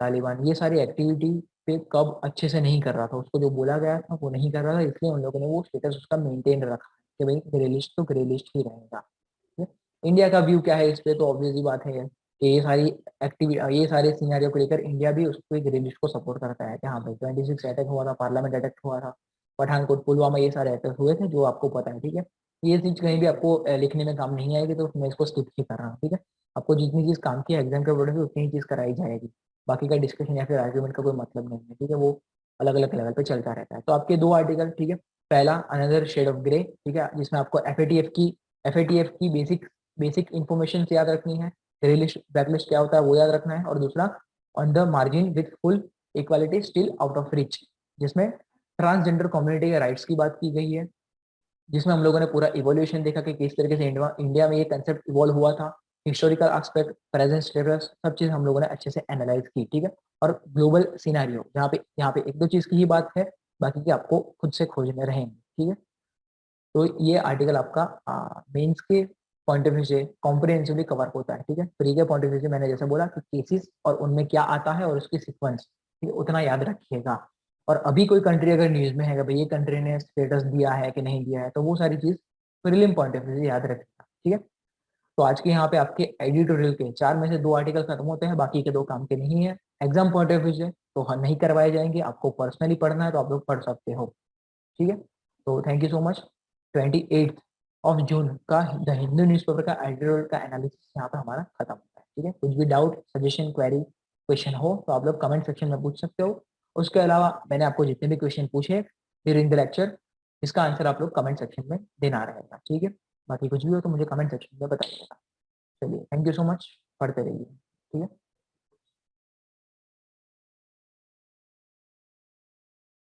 तालिबान, ये सारी एक्टिविटी पे कब अच्छे से नहीं कर रहा था, उसको जो बोला गया था वो नहीं कर रहा था, इसलिए उन लोगों ने वो स्टेटस उसका मेंटेन रखा कि भाई ग्रे लिस्ट तो ग्रे लिस्ट ही रहेगा। ठीक है? इंडिया का व्यू क्या है इस पे, तो ऑब्वियसली बात है कि ये सारे सिनेरियो को लेकर इंडिया भी उसको ग्रे लिस्ट को सपोर्ट करता है कि हाँ भाई 26 अटैक हुआ था, पार्लियामेंट अटैक हुआ था, पठानकोट, पुलवामा, ये सारे अटैक हुए थे जो आपको पता है। ठीक है, ये चीज कहीं भी आपको लिखने में काम नहीं आएगी, तो मैं इसको स्किप ही कर रहा हूँ। ठीक है, आपको जितनी चीज काम की एग्जाम के बोर्ड में उतनी ही चीज कराई जाएगी, बाकी का डिस्कशन या फिर आर्ग्यूमेंट का कोई मतलब नहीं है। ठीक है, वो अलग अलग लेवल पे चलता रहता है। तो आपके 2 आर्टिकल, ठीक है, पहला अनदर शेड ऑफ ग्रे, ठीक है, जिसमें आपको एफ ए टी एफ की बेसिक बेसिक इन्फॉर्मेशन याद रखनी है, ग्रे लिस्ट ब्लैक लिस्ट क्या होता है वो याद रखना है, और दूसरा on the margin with full equality still out of rich, जिसमें ट्रांसजेंडर कम्युनिटी के राइट्स की बात की गई है, जिसमें हम लोगों ने पूरा इवोल्यूशन देखा कि किस तरीके से इंडिया में ये कंसेप्ट इवॉल्व हुआ था, हिस्टोरिकल एस्पेक्ट, प्रेजेंट स्टेटस, सब चीज हम लोगों ने अच्छे से एनालाइज की। ठीक है, और ग्लोबल सिनेरियो, यहाँ पे 1-2 चीज की ही बात है, बाकी की आपको खुद से खोजने रहेंगे। ठीक है, तो ये आर्टिकल आपका मेंस के पॉइंट ऑफ व्यू से कॉम्प्रिहेंसिवली कवर होता है। ठीक है, प्री के पॉइंट ऑफ व्यू से मैंने जैसे बोला कि केसेस और उनमें क्या आता है और उसकी सीक्वेंस, ठीक है, उतना याद रखिएगा। और अभी कोई कंट्री अगर न्यूज में है कि भाई ये कंट्री ने स्टेटस दिया है कि नहीं दिया है, तो वो सारी चीज प्रीलिम पॉइंट ऑफ व्यू से याद रखिएगा। ठीक है, तो आज के यहाँ पे आपके एडिटोरियल के 4 में से 2 आर्टिकल खत्म होते हैं, बाकी के 2 काम के नहीं है एग्जाम पॉइंट ऑफ व्यू से, तो हाँ नहीं करवाए जाएंगे। आपको पर्सनली पढ़ना है तो आप लोग पढ़ सकते हो। ठीक है, तो थैंक यू सो मच। 28 जून का द हिंदू न्यूज़पेपर का एडिटोरियल का एनालिसिस यहाँ पे हमारा खत्म होता है। ठीक है, कुछ भी डाउट, सजेशन, क्वेरी, क्वेश्चन हो तो आप लोग कमेंट सेक्शन में पूछ सकते हो। उसके अलावा मैंने आपको जितने भी क्वेश्चन पूछे ड्यूरिंग द लेक्चर, इसका आंसर आप लोग कमेंट सेक्शन में देना रहेगा। ठीक है, बाकी कुछ भी हो तो मुझे कमेंट सेक्शन में बताइएगा। चलिए, थैंक यू सो मच, पढ़ते रहिए। ठीक है।